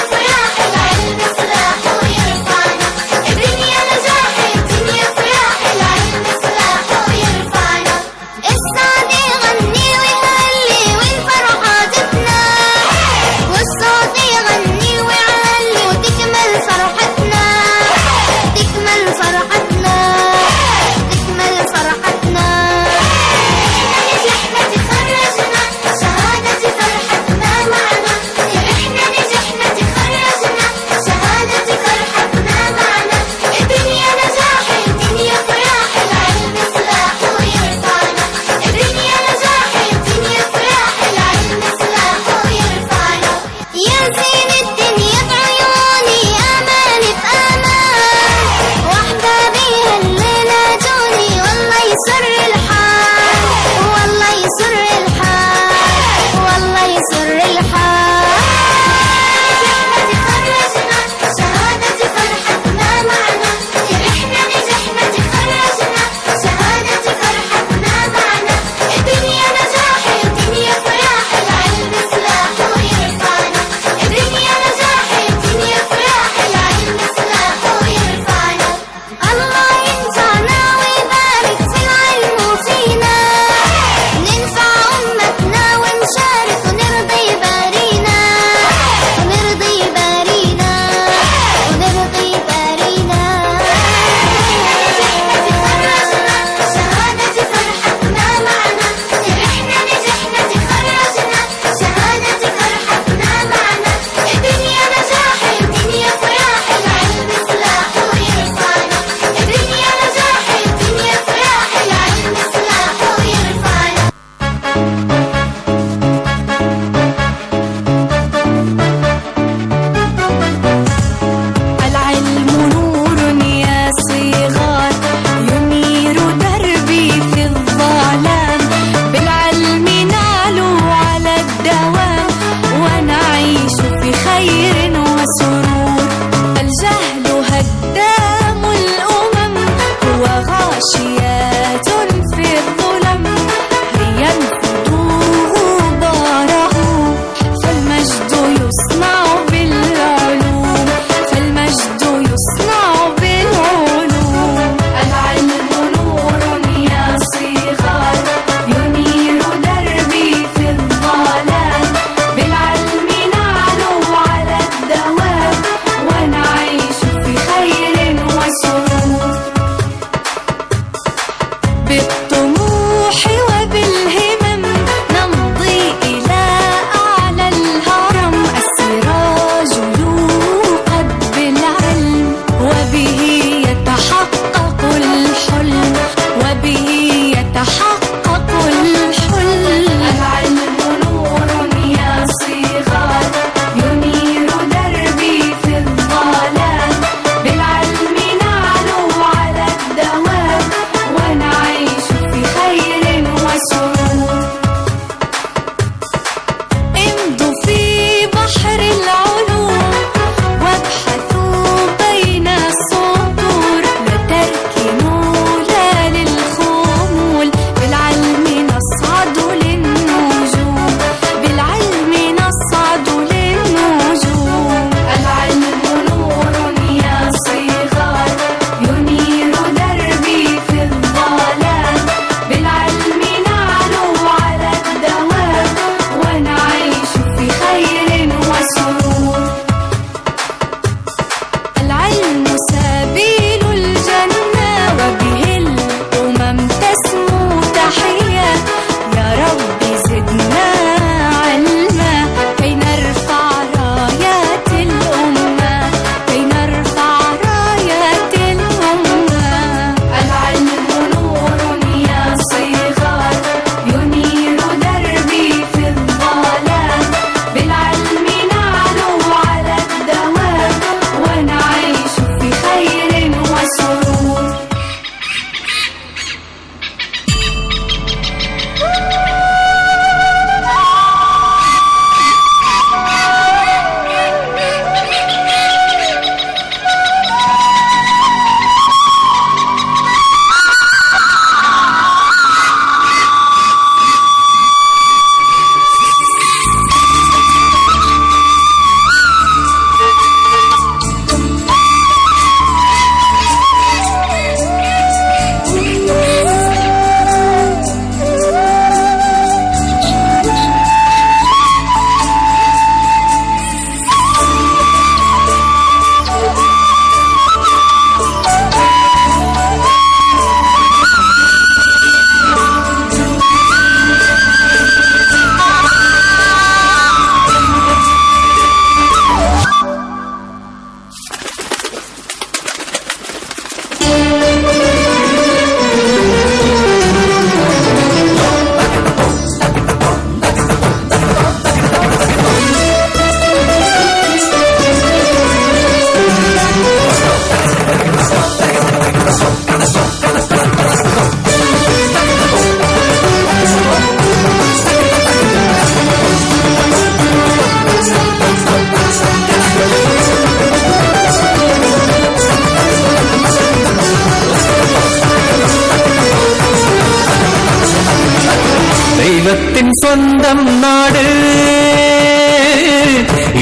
സ്വന്തം നാട്,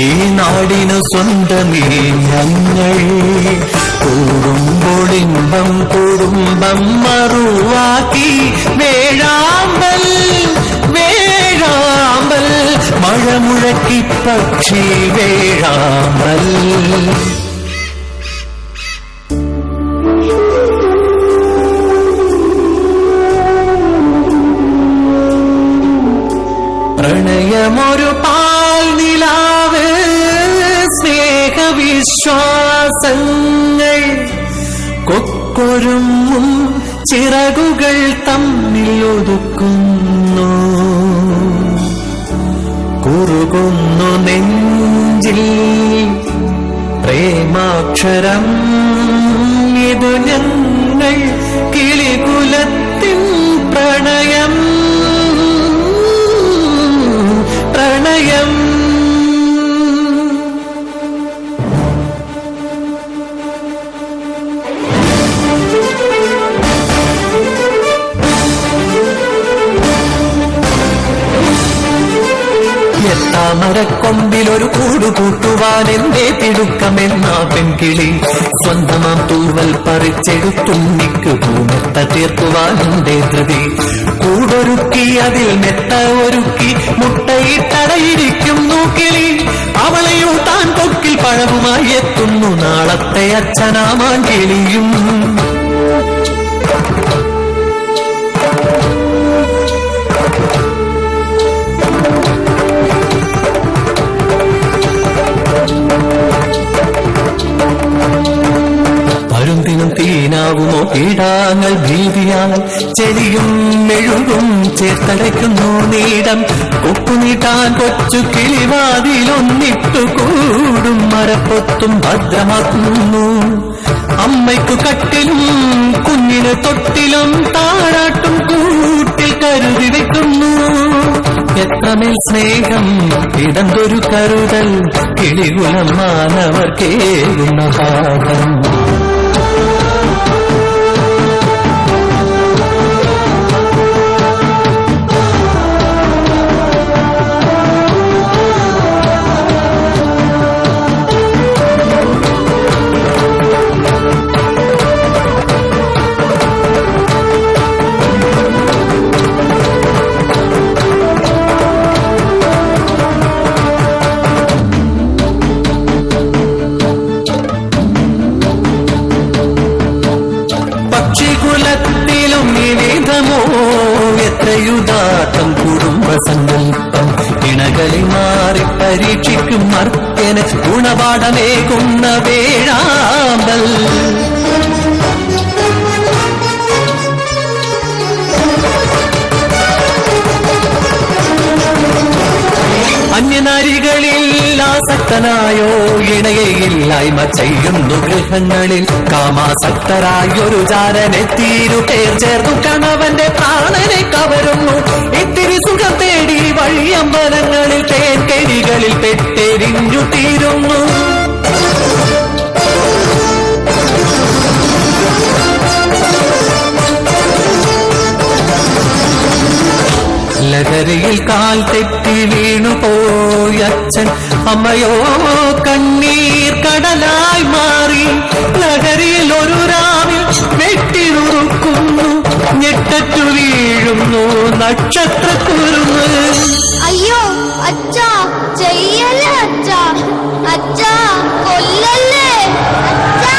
ഈ നാടിനു സ്വന്തമേ ഞങ്ങൾ. കൂടുമ്പോളിമ്പം കുടുംബം മറുവാക്കി വേഴാമ്പൽ വേഴാമ്പൽ മഴ മുഴക്കി പക്ഷി വേഴാമ്പൽ. പ്രണയമൊരു പാൽ നിലാവ്, സ്നേഹവിശ്വാസങ്ങൾ കൊക്കൊരുങ്ങും ചിറകുകൾ തമ്മിൽ ഒതുക്കുന്നു. കുറുകുന്നു നെഞ്ചിൽ പ്രേമാക്ഷരം, ഇതു ഞങ്ങൾ കിളികുലത്തിൻ പ്രണയം പ്രണയം. താമരക്കൊമ്പിലൊരു കൂടു കൂട്ടുവാൻ എന്റെ തിടുക്കമെന്നാ പെൺകിളി. സ്വന്തമാം തൂവൽ പറിച്ചെടുത്തുണ്ണിക്ക് പൂമെത്ത തീർക്കുവാൻ എന്റെ ധൃതി. കൂടൊരുക്കി അതിൽ മെത്ത ഒരുക്കി മുട്ടയിട്ടടയിരിക്കുന്നു കിളി. അവളെയോ താൻ കൊക്കിൽ പഴവുമായി എത്തുന്നു നാളത്തെ അച്ഛനാമാൻ കിളിയും. പരുന്തിനും തീനാവുമോ കീടാങ്ങൾ ഭീതിയാൽ ചെടിയും മെഴുകും ചേർത്തടയ്ക്കുന്നു നീടം. കൊക്കുനീട്ടാൻ കൊച്ചു കിളിവാതിലൊന്നിട്ടു കൂടും മരപ്പൊത്തും ഭദ്രമാക്കുന്നു. അമ്മയ്ക്കു കട്ടിലും കുഞ്ഞിന് തൊട്ടിലും താരാട്ടും കൂട്ടിൽ കരുതി വെക്കുന്നു. എത്രമേൽ സ്നേഹം ഇടന്തൊരു കരുതൽ, കിളികുലം മാനവർ കേൾക്കുന്ന പാഠം. പക്ഷികുലത്തിലും വിവിധമോ എത്രയുദാത്തം കുടുംബസങ്കല്പം. ഇണകളിൽ മാറി പരീക്ഷിക്കും മർത്യന് ഗുണപാഠമേകുന്ന വേഴാമ്പൽ. അന്യനാരികളിൽ ആസക്തനായോ ഇണയയില്ലായ്മ ചെയ്യുന്നു ഗൃഹങ്ങളിൽ. കാമാസക്തരായൊരു ചാരനെ തീരുപേർ ചേർന്നു കണവന്റെ പ്രാണനെ കവരുന്നു. ഇത്തിരി സുഖം തേടി വഴിയമ്പലങ്ങളിൽ തേൻകെടികളിൽ പെട്ടെരിഞ്ഞു തീരുന്നു. ലഹരിയിൽ കാൽ തെറ്റി വീണുപോയച്ഛൻ അമ്മയോ കണ്ണീർ കടലായി മാറി. ലഹരിയിൽ ഒരു രാവിൽ വെട്ടിനുറുക്കുന്നു, ഞെട്ടറ്റു വീഴുന്നു നക്ഷത്രക്കുരുന്ന്. അയ്യോ അച്ഛാ ചെയ്യല്ലേ അച്ഛാ, അച്ഛാ കൊല്ലല്ലേ അച്ഛാ.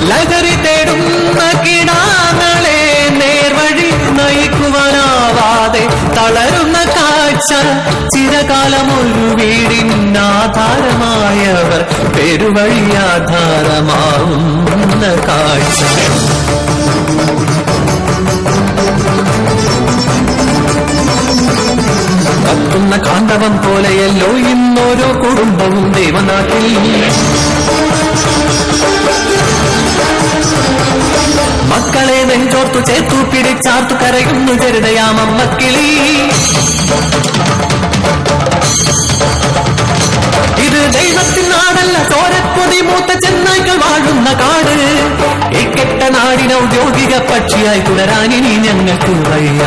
ലഹരി തേടുന്ന കിടാങ്ങളെ നേർവഴി നയിക്കുവാനാവാതെ തളരുന്ന കാഴ്ച. ചിരകാലമൊരു വീടിനാധാരമായവർ പെരുവഴിയാധാരമാവുന്ന കാഴ്ച. കത്തുന്ന നടന്ന കാണ്ഡവം പോലെയല്ലോ ഇന്നോരോ കുടുംബവും ദേവനാട്ടിൽ. മക്കളെ നെഞ്ചോർത്തു ചേർത്തു പിടിച്ചാർത്തു കരയുന്നു ചെറുതയാമമ്മക്കിളി. ഇത് ദൈവത്തിൻ നാടല്ല, ചോരപ്പൊതി മൂത്ത ചെന്നായ്ക്കൾ വാഴുന്ന കാട്. ഈ കെട്ട നാടിന് ഔദ്യോഗിക പക്ഷിയായി തുടരാനിനി ഞങ്ങൾക്ക് വയ്യ,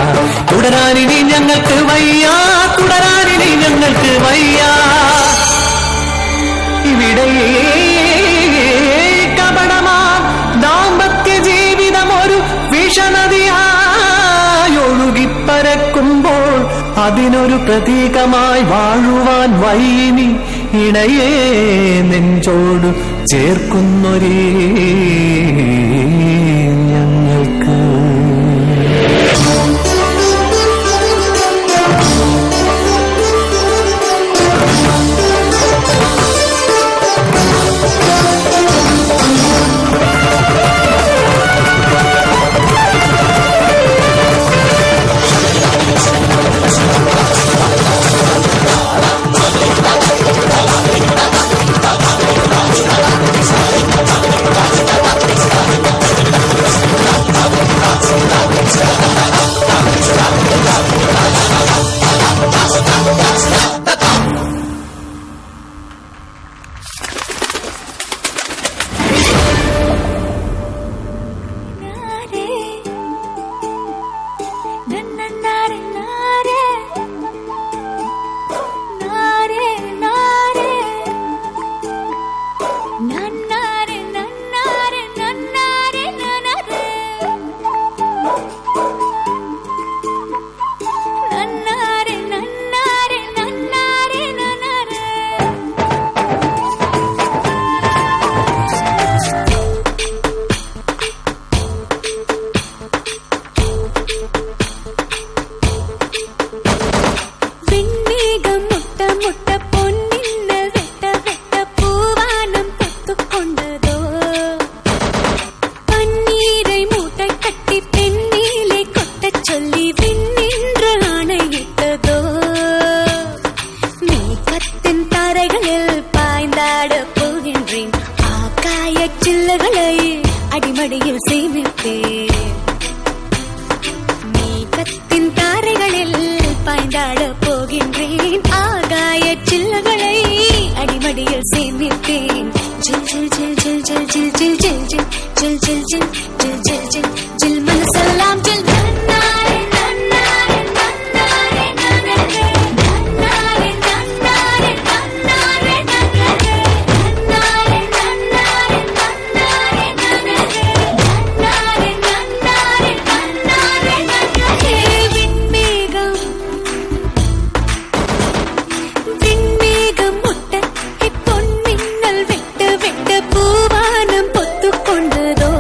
തുടരാനിനി ഞങ്ങൾക്ക് വയ്യ, തുടരാനിനി ഞങ്ങൾക്ക് വയ്യ. ഇവിടെ കപടമാ ദാമ്പത്യ ജീവിതം ഒരു വിഷനദിയായി ഒഴുകിപ്പരക്കുമ്പോൾ അതിനൊരു പ്രതീകമായി വാഴുവാൻ വൈനി ഇണയെ നെഞ്ചോട് ചേർക്കുന്നൊരേ ഞങ്ങൾക്ക്. അടിമടിയിൽ സേമിപ്പേൻ നീക്കത്തിൻ താരകളിൽ പായ്ந்தாட போகின்றேன் ஆகாய சில்லகளை அடிமடியில் சேமிப்பேன் ஜில் ஜில் ஜில் ஜில் ஜில் ஜில் ஜில் ஜில் ஜில் ஜில் ஜில் ஜில் ஜில் ஜில் ஜில் ஜில் மனசெல்லாம் ஜில் நன்னாரே நன்னாரே நன்னாரே நன்னாரே நன்னாரே நன்னாரே நன்னாரே நன்னாரே நன்னாரே நன்னாரே நன்னாரே நன்னாரே நன்னாரே நன்னாரே நன்னாரே விண்மேகம் விண்மேகம் முட்ட பொன்மின்னல் வெட்ட வெட்ட பூவானம் பொத்துக் கொண்டதோ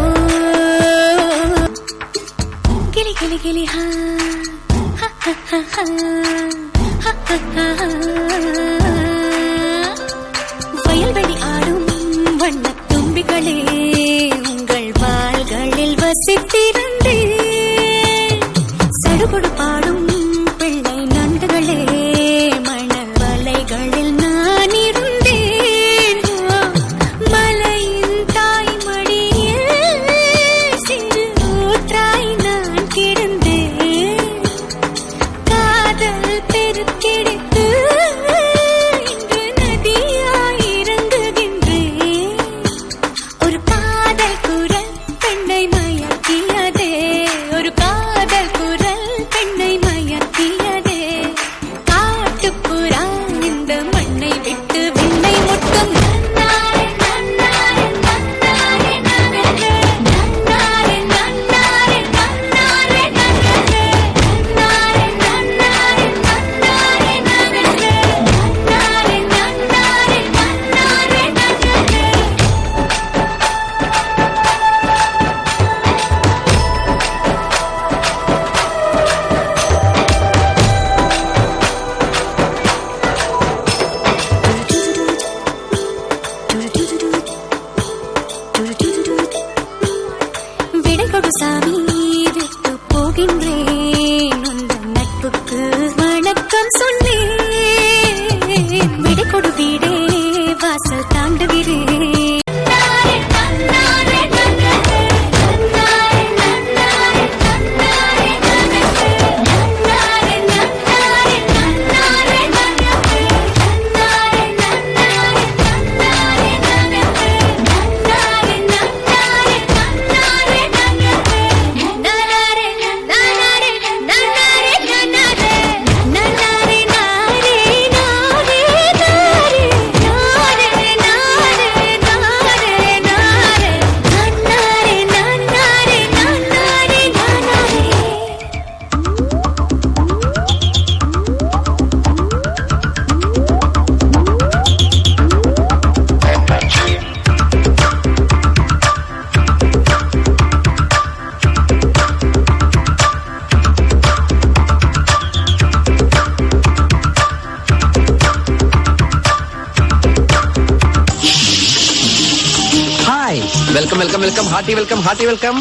hi welcome welcome welcome hearty welcome hearty welcome.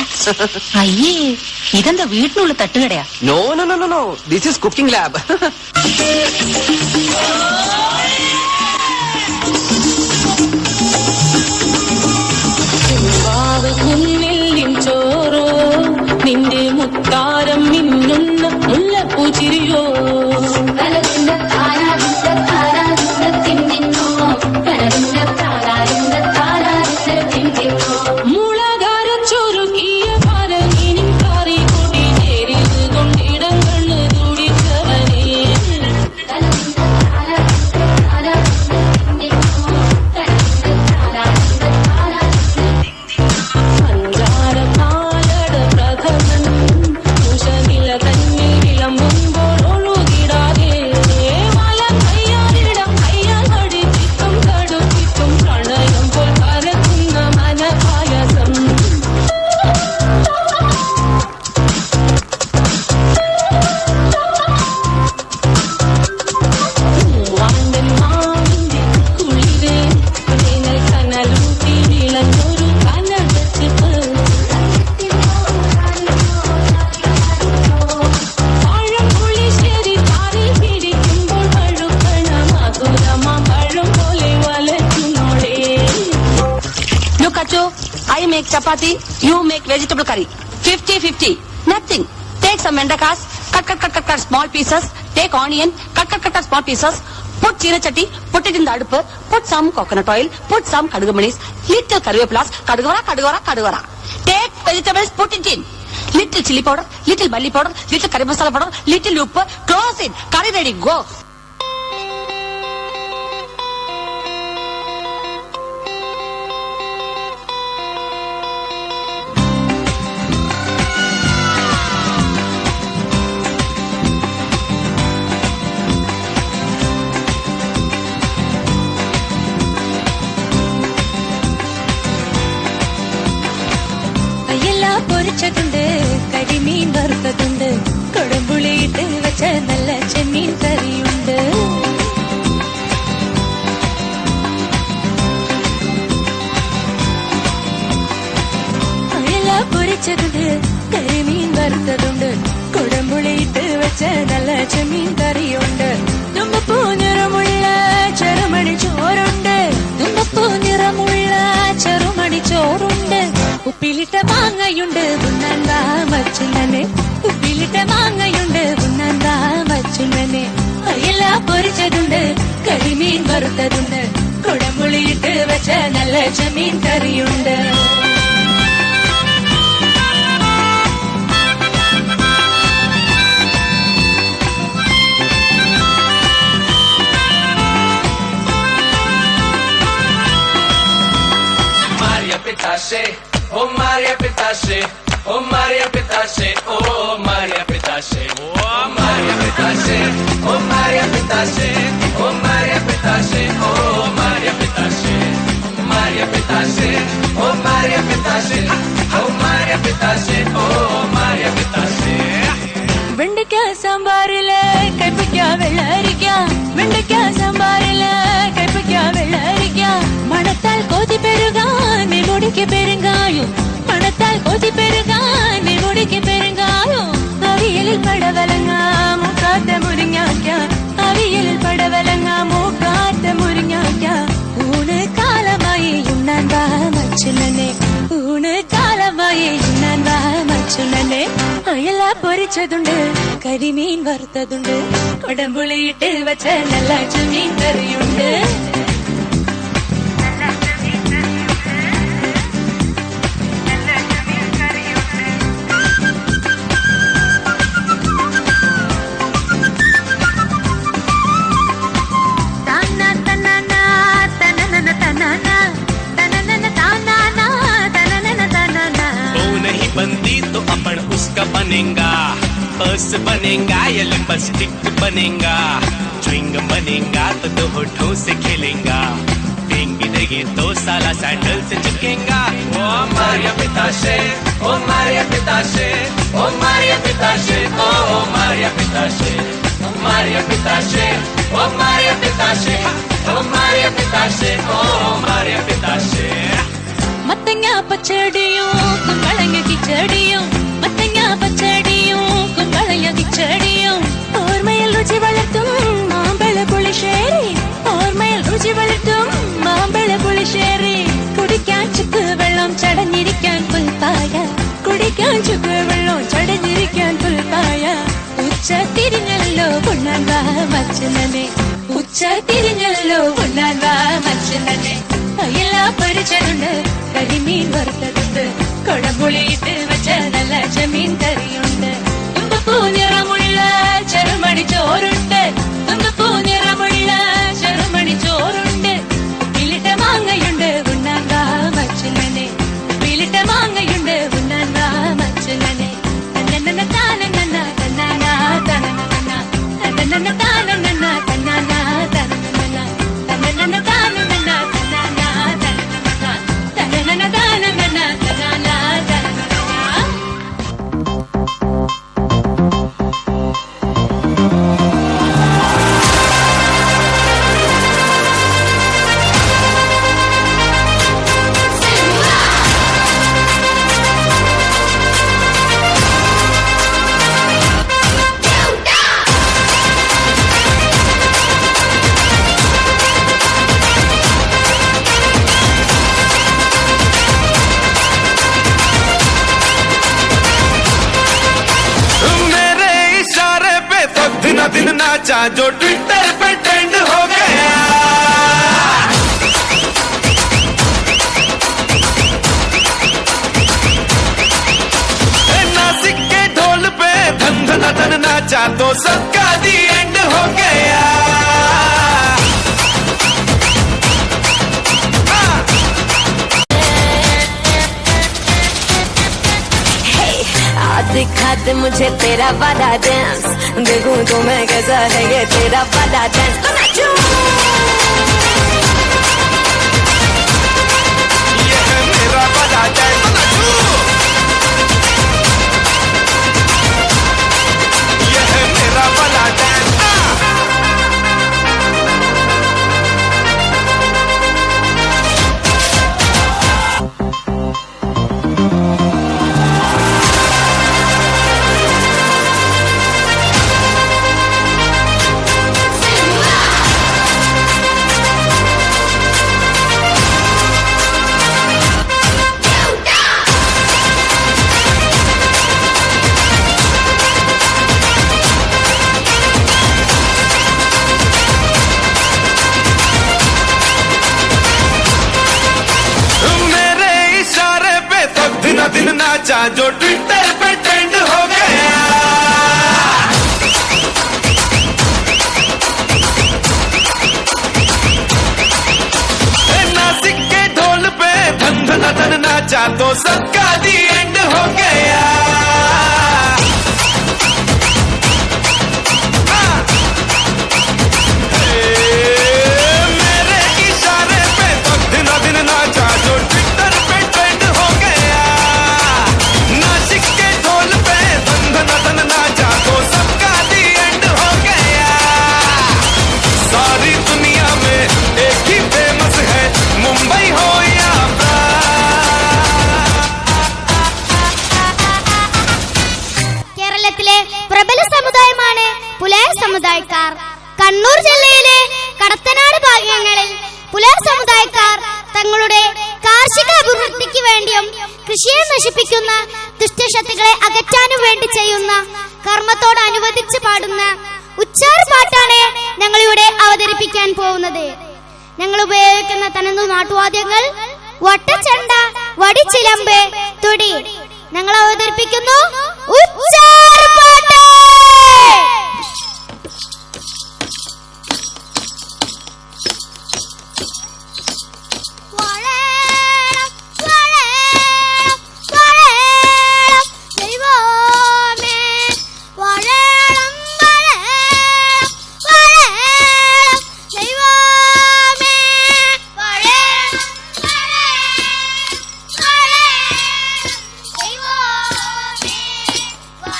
അയ്യേ ഇതെന്താ വീട്ടിനുള്ള തട്ടുകടയാ? No no no no no, this is cooking lab. ചോറോ നിന്റെ മുത്താരം മിന്നുന്ന മുല്ലപ്പൂച്ചിരിയോ I make chapati, you make vegetable curry. 50-50. Nothing. Take some vendakas, cut small pieces. Take onion, cut small pieces. Put chira chatti, put it in the adupu. Put some coconut oil, put some kadugumanis, little karvepulas, kadugara. Take vegetables, put it in. Little chili powder, little barley powder, little curry masala powder, little uppu. Close it. Curry ready. Go. പൊരിച്ചതുണ്ട്, കരിമീൻ വറുത്തതുണ്ട്, കൊടമ്പുളിയിട്ട് വെച്ച നല്ല ചെമ്മീൻ കറിയുണ്ട്. അയല പൊരിച്ചതുണ്ട്, കരിമീൻ വറുത്തതുണ്ട്, കൊടമ്പുളിയിട്ട് വെച്ച നല്ല ചെമ്മീൻ കറിയുണ്ട്. തുമ്പപ്പൂ നിറമുള്ള ചെറുമണി ചോറുണ്ട്, തുമ്പപ്പൂ നിറമുള്ള ചെറുമണി ചോറുണ്ട്. ഉപ്പിലിട്ട മാങ്ങയുണ്ട്, ഉണ്ണാൻ വാ മച്ചുണ്ണനെ. ഉപ്പിലിട്ട മാങ്ങയുണ്ട്, ഉണ്ണാൻ വാ മച്ചുണ്ണനെ. അയല പൊരിച്ചതുണ്ട്, കരിമീൻ വറുത്തതുണ്ട്, കുടമ്പുളിയിട്ട് വെച്ച നല്ല ചെമ്മീൻ കറിയുണ്ട്. Oh Maria Pitache, oh Maria Pitache, oh Maria Pitache, oh Maria Pitache, oh Maria Pitache, oh Maria Pitache, oh Maria Pitache, Maria Pitache, oh Maria Pitache, oh Maria Pitache, oh Maria Pitache. വെണ്ടയ്ക്ക സാമ്പാറില് കൈപ്പയ്ക്ക വെള്ളരിക്ക, വെണ്ടയ്ക്ക സാമ്പാറില് കൈപ്പയ്ക്ക വെള്ളരിക്ക. മണത്താൽ കൊതി പെരുകാൻ നെടുക്ക് പെരുങ്കായും, മണത്താൽ കൊതി പെരുകാൻ നെടുക്ക് പെരുങ്കായും. അവിയലിൽ പടവലങ്ങ മൂക്കാത്ത മുരിങ്ങാക്ക, അവിയലിൽ പടവലങ്ങ മൂക്കാത്ത മുരിങ്ങാക്ക. ഊണ് കാലമായി ഉണ്ണാൻ വാ മച്ചുണ്ണനെ, ഊണ് കാലമായി ഉണ്ണാൻ വാ മച്ചുണ്ണനെ. അയല പൊരിച്ചതുണ്ട്, കരിമീൻ വറുത്തതുണ്ട്, കൊടമ്പുളിയിട്ട് വെച്ച നല്ല ചെമ്മീൻ കറിയുണ്ട്. बंदी तो अपन उसका बनेगा, पर्स बनेगा या लिपस्टिक बनेगा, च्युइंगम बनेगा तो दो होठों से खेलेगा, पेंगी देगी तो साला सैंडल से चिपकेगा. ओ मारिया पिताशे, ओ मारिया पिताशे, ओ मारिया पिताशे, ओ मारिया पिताशे, मारिया पिताशे, ओ मारिया पिताशे, ओ मारिया पिताशे, ओ मारिया पिताशे. മത്തങ്ങ മത്തങ്ങ പച്ചടിയും കുമ്പളങ്ങ കിച്ചടിയും മത്തങ്ങ പച്ചടിയും കുമ്പളങ്ങ കിച്ചടിയും ഓർമ്മയിൽ രുചി വളർത്തും മാമ്പഴ പുളിശ്ശേരി ഓർമ്മയിൽ രുചി വളർത്തും മാമ്പഴ പുളിശ്ശേരി കുടിക്കാൻ ചുക്ക് വെള്ളം ചടഞ്ഞിരിക്കാൻ പുൽപ്പായ കുടിക്കാൻ ചുക്ക് വെള്ളം ചടഞ്ഞിരിക്കാൻ പുൽപ്പായ ഉച്ച തിരിഞ്ഞല്ലോ ഉണ്ണാൻ വാ മച്ചനെ ഉച്ച തിരിഞ്ഞല്ലോ ഉണ്ണാൻ വാ മച്ചനെ എല്ലാ പരിചരുണ്ട് കരിമീൻ വറുത്തതുണ്ട് കുടംപുളിയിട്ട് വെച്ച നല്ല ജമീൻ കറിയുണ്ട് തുമ്പപ്പൂ നിറമുള്ള ചെറുമണി ചോറുണ്ട് തുമ്പപ്പൂ നിറമുള്ള ചെറുമണി ചോറുണ്ട് ഉപ്പിലിട്ട മാങ്ങയുണ്ട് ഉണ്ണാൻ വാ മച്ചനെ ഉപ്പിലിട്ട മാങ്ങയുണ്ട് ഉണ്ണാൻ വാ മച്ചനെ തന്നന്ന താനന്ന തന്നാനാ തനന്ന തന്നന്ന താനന്ന തന്നാനാ തനന്ന തന്നന്ന താനന്ന തന്നാനാ തനന്ന തന്നന്ന താനന്ന തന്നാനാ തനന്ന मेरे इशारे पे सब दिन नाचा जो ट्विटर पे ट्रेंड हो गया नासिक के ढोल पे धन धन धन नाचा तो सबका दी एंड हो गया दिखा दे मुझे तेरा वाला डांस देखूं तो मैं कैसा है ये तेरा वाला डांस तो नाचूं ये है मेरा वाला डांस तो नाचूं ये है मेरा वाला डांस मेरे इशारे पे सब दिन नाचा जो ट्विटर पे ट्रेंड हो गया नासिक के ढोल पे धन धन धन नाचा तो सबका दी एंड हो गया मेरे इशारे पे सब दिन नाचा जो ट्विटर पे ट्रेंड हो गया नासिक के ढोल पे धन धन धन नाचा तो सबका दी एंड हो गया सारी दुनिया में एक ही फेमस है मुंबई हो या കേരളത്തിലെ പ്രബല സമുദായമാണ് പുലയ സമുദായക്കാർ. കണ്ണൂർ ജില്ലയിലെ കടത്തനാട് ഭാഗങ്ങളിൽ പുലയ സമുദായക്കാർ തങ്ങളുടെ കാർഷിക അഭിവൃദ്ധിക്ക് വേണ്ടിയും കൃഷിയെ നശിപ്പിക്കുന്ന ദുഷ്ടശക്തികളെ അകറ്റാനും വേണ്ടി ചെയ്യുന്ന കർമ്മത്തോടനുബന്ധിച്ച് പാടുന്ന ഉച്ചാർ പാട്ടാണ് ഞങ്ങളിവിടെ അവതരിപ്പിക്കാൻ പോകുന്നത്. ഞങ്ങൾ ഉപയോഗിക്കുന്ന തനതു നാട്ടുവാദ്യങ്ങൾ വട്ടച്ചണ്ട, വടിച്ചിലമ്പ്, തുടി. ഞങ്ങൾ അവതരിപ്പിക്കുന്നു ഉച്ചാർ പാട്ട്.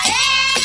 Hey!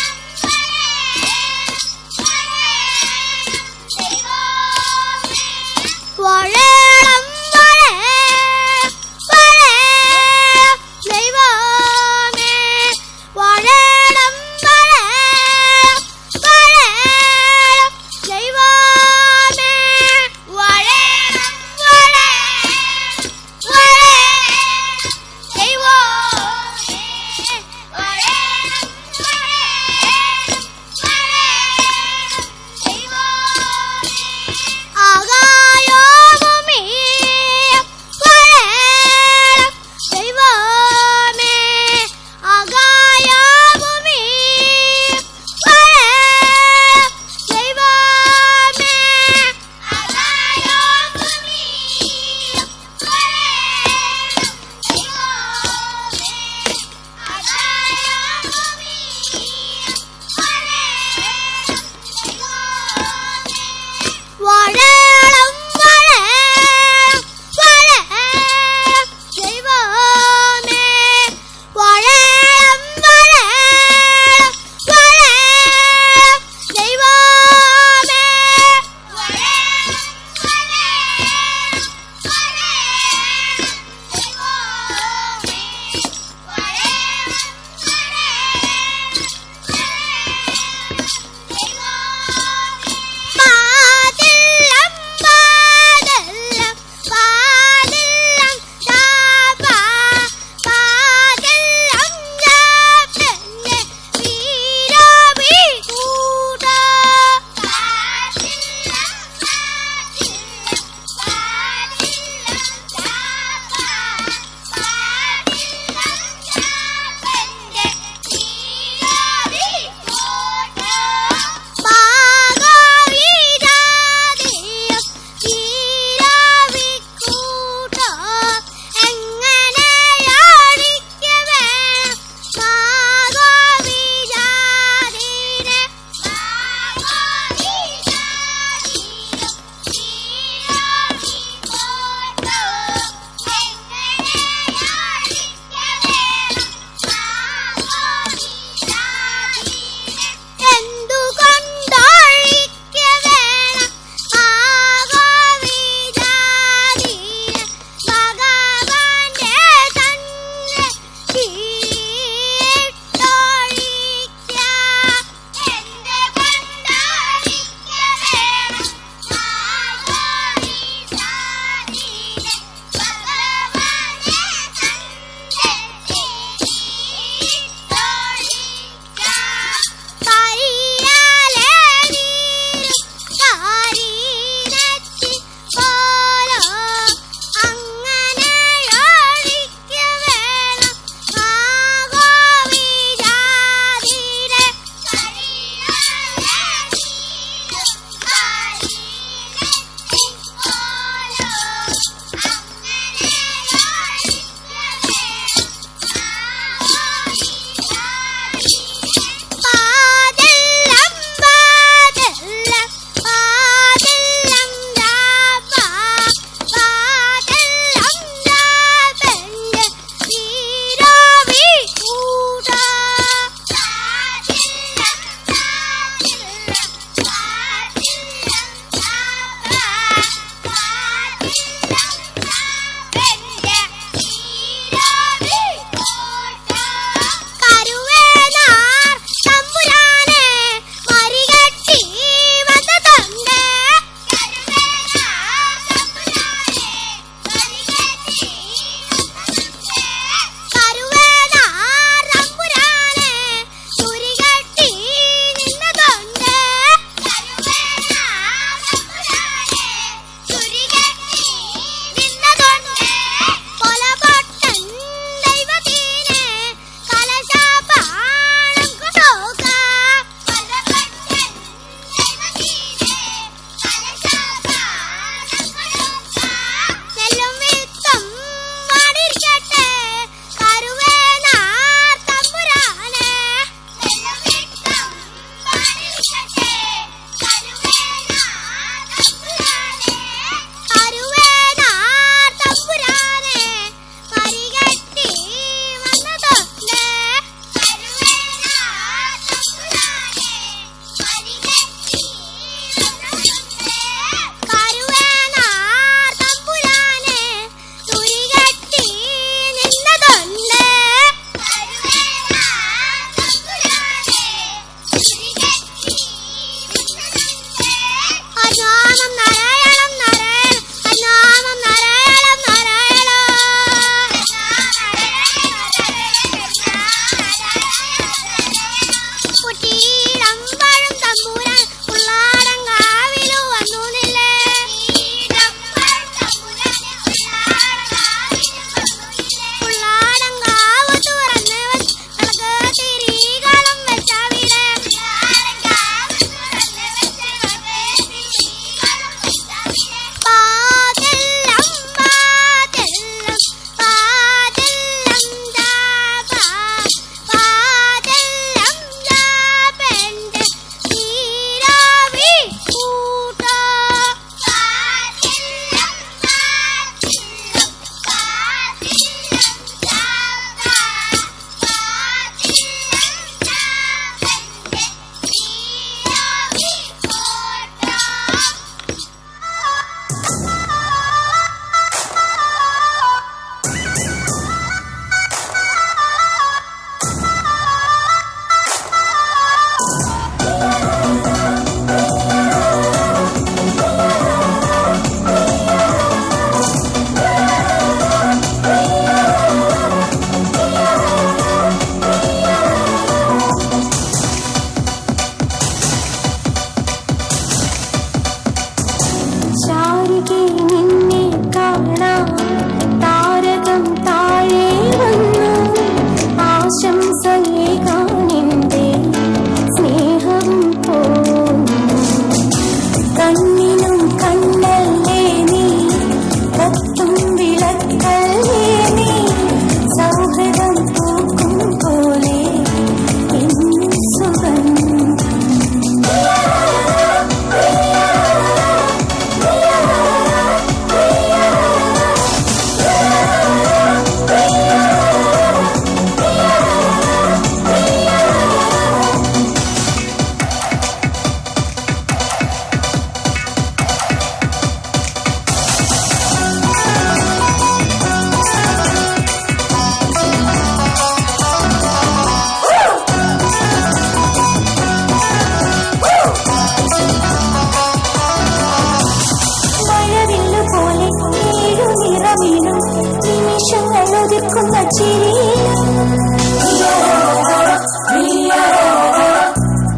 തൂകുന്ന ചിരിയിലും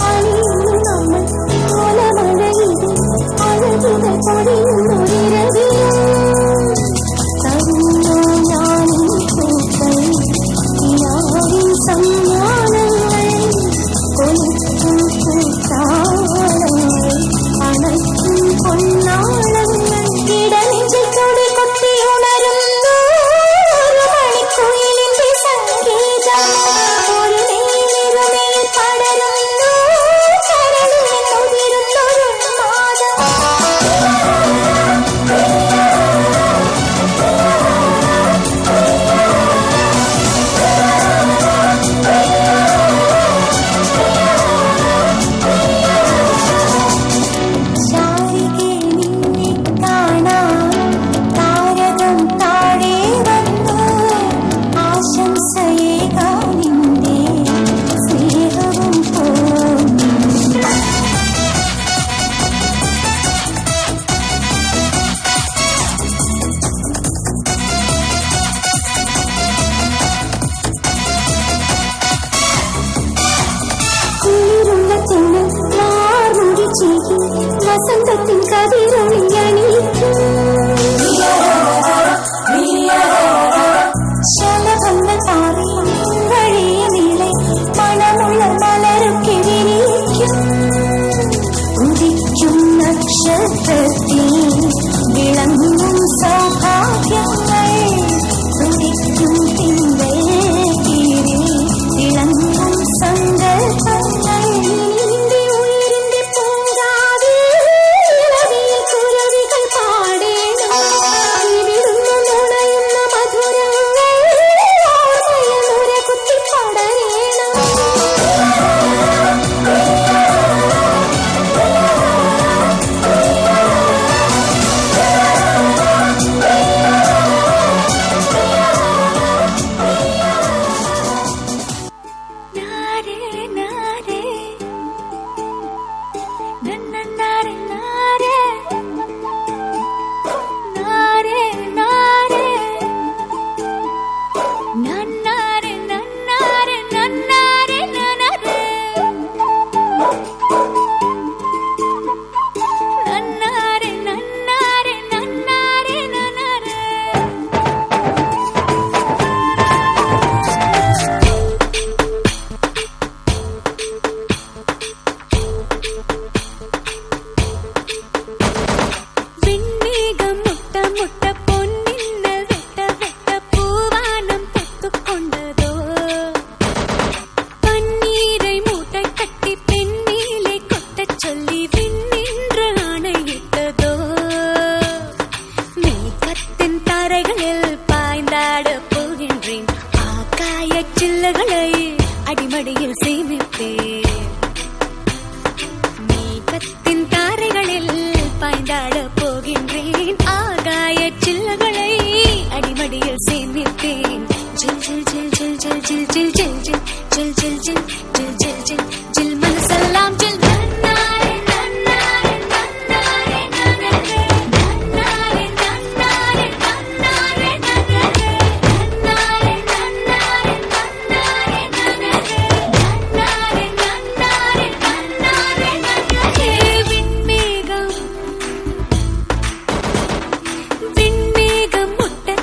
അണിയുന്നു നമ്മൾ ഓലമഴയിലെ അഴകികൾ പൊടിയുന്നൊരിരവിലും തരുന്നു ഞാനീ പൂക്കൾ ഇയാവിൻ സമ്മാനങ്ങൾ കൊലുക്കും പൂത്താളങ്ങൾ അണയ്ക്കും പൊന്നാളങ്ങൾ ഇടനെഞ്ചിൽ കൊടി കൊത്തി ഉണരുന്നു ഒരു മണിക്കുയിലിന്റെ സംഗീതം ഒരു നീലിരുമയിൽ പടരുന്നു കരളിൽ ഉതിരുന്നൊരു നാദം ശാരികെ നിന്നെ കാണാൻ താരകം താഴെ വന്നു ആശംസയേകാൻ നിന്റെ സ്നേഹവും പോന്നു കുളിരുള്ള ചെന്ന് വാർമുടി ചെയ്യും വസന്തത്തിൻ കതിരൊളി അണിയിക്കും ശലഭങ്ങൾ താറി വഴിയ നീളെ മണമുള്ള മലരൊക്കെ വിരിയിക്കും ഉദിക്കും നക്ഷത്രത്തിൽ വിളങ്ങും സൗഭാഗ്യങ്ങൾ തുടിക്കും തിങ്കൾ കീഴിൽ തിളങ്ങും സങ്കൽപ്പങ്ങൾ നിന്റെ ഉയിരിന്റെ പൂങ്കാവിൽ ഇളവിൽ കുരുവികൾ പാടേണം ഇവിടുന്ന് നുണയുന്ന മധുരങ്ങൾ ഓർമ്മയിൽ നുരകുത്തി പടരേണം നാരേ നാരേ നന്നനാരേ നാരേ നാരേ നാരേ നന്നാരേ നന്നാരേ നന്നാരേ നന്നാരേ നന്നാരേ നന്നാരേ നന്നാരേ നന്നാരേ വിൺമേഘം മുട്ട മുട്ട പൊന്നിന്നൽ വെട്ട വെട്ട പൂവാനം പൊത്തുകൊണ്ടതോ പന്നീரை മൂട്ടை கட்டி பெண்ணிலே கொட்டச் சொல்லி விண்ணின்று ஆணையிட்டதோ மேகத்தின் தாரைகளில் பாய்ந்தாடப் போகின்றேன் ஆகாயச் சில்லுகளை அடிமடியில் சேமிப்பேன் மேகத்தின் தாரைகளில் பாய்ந்தாடப் போகின்றேன் ஆகாயச் சில்லுகளை அடிமடியில் சேமிப்பேன் ஜில் ஜில் ஜில் ஜில் ஜில் ஜில் ஜில் ஜில் ஜில் ஜில் ஜில் ஜில் ஜில் ஜில் ஜில் ஜில் மனசெல்லாம் ஜில் நன்னாரே நன்னாரே நன்னாரே நன்னாரே நன்னாரே நன்னாரே நன்னாரே நன்னாரே நன்னாரே நன்னாரே நன்னாரே நன்னாரே நன்னாரே நன்னாரே நன்னாரே விண்மேகம் விண்மேகம் முட்ட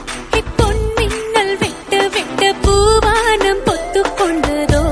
பொன்மின்னல் வெட்ட வெட்ட பூவானம் பொத்துக்கொண்டதோ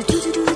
do do do.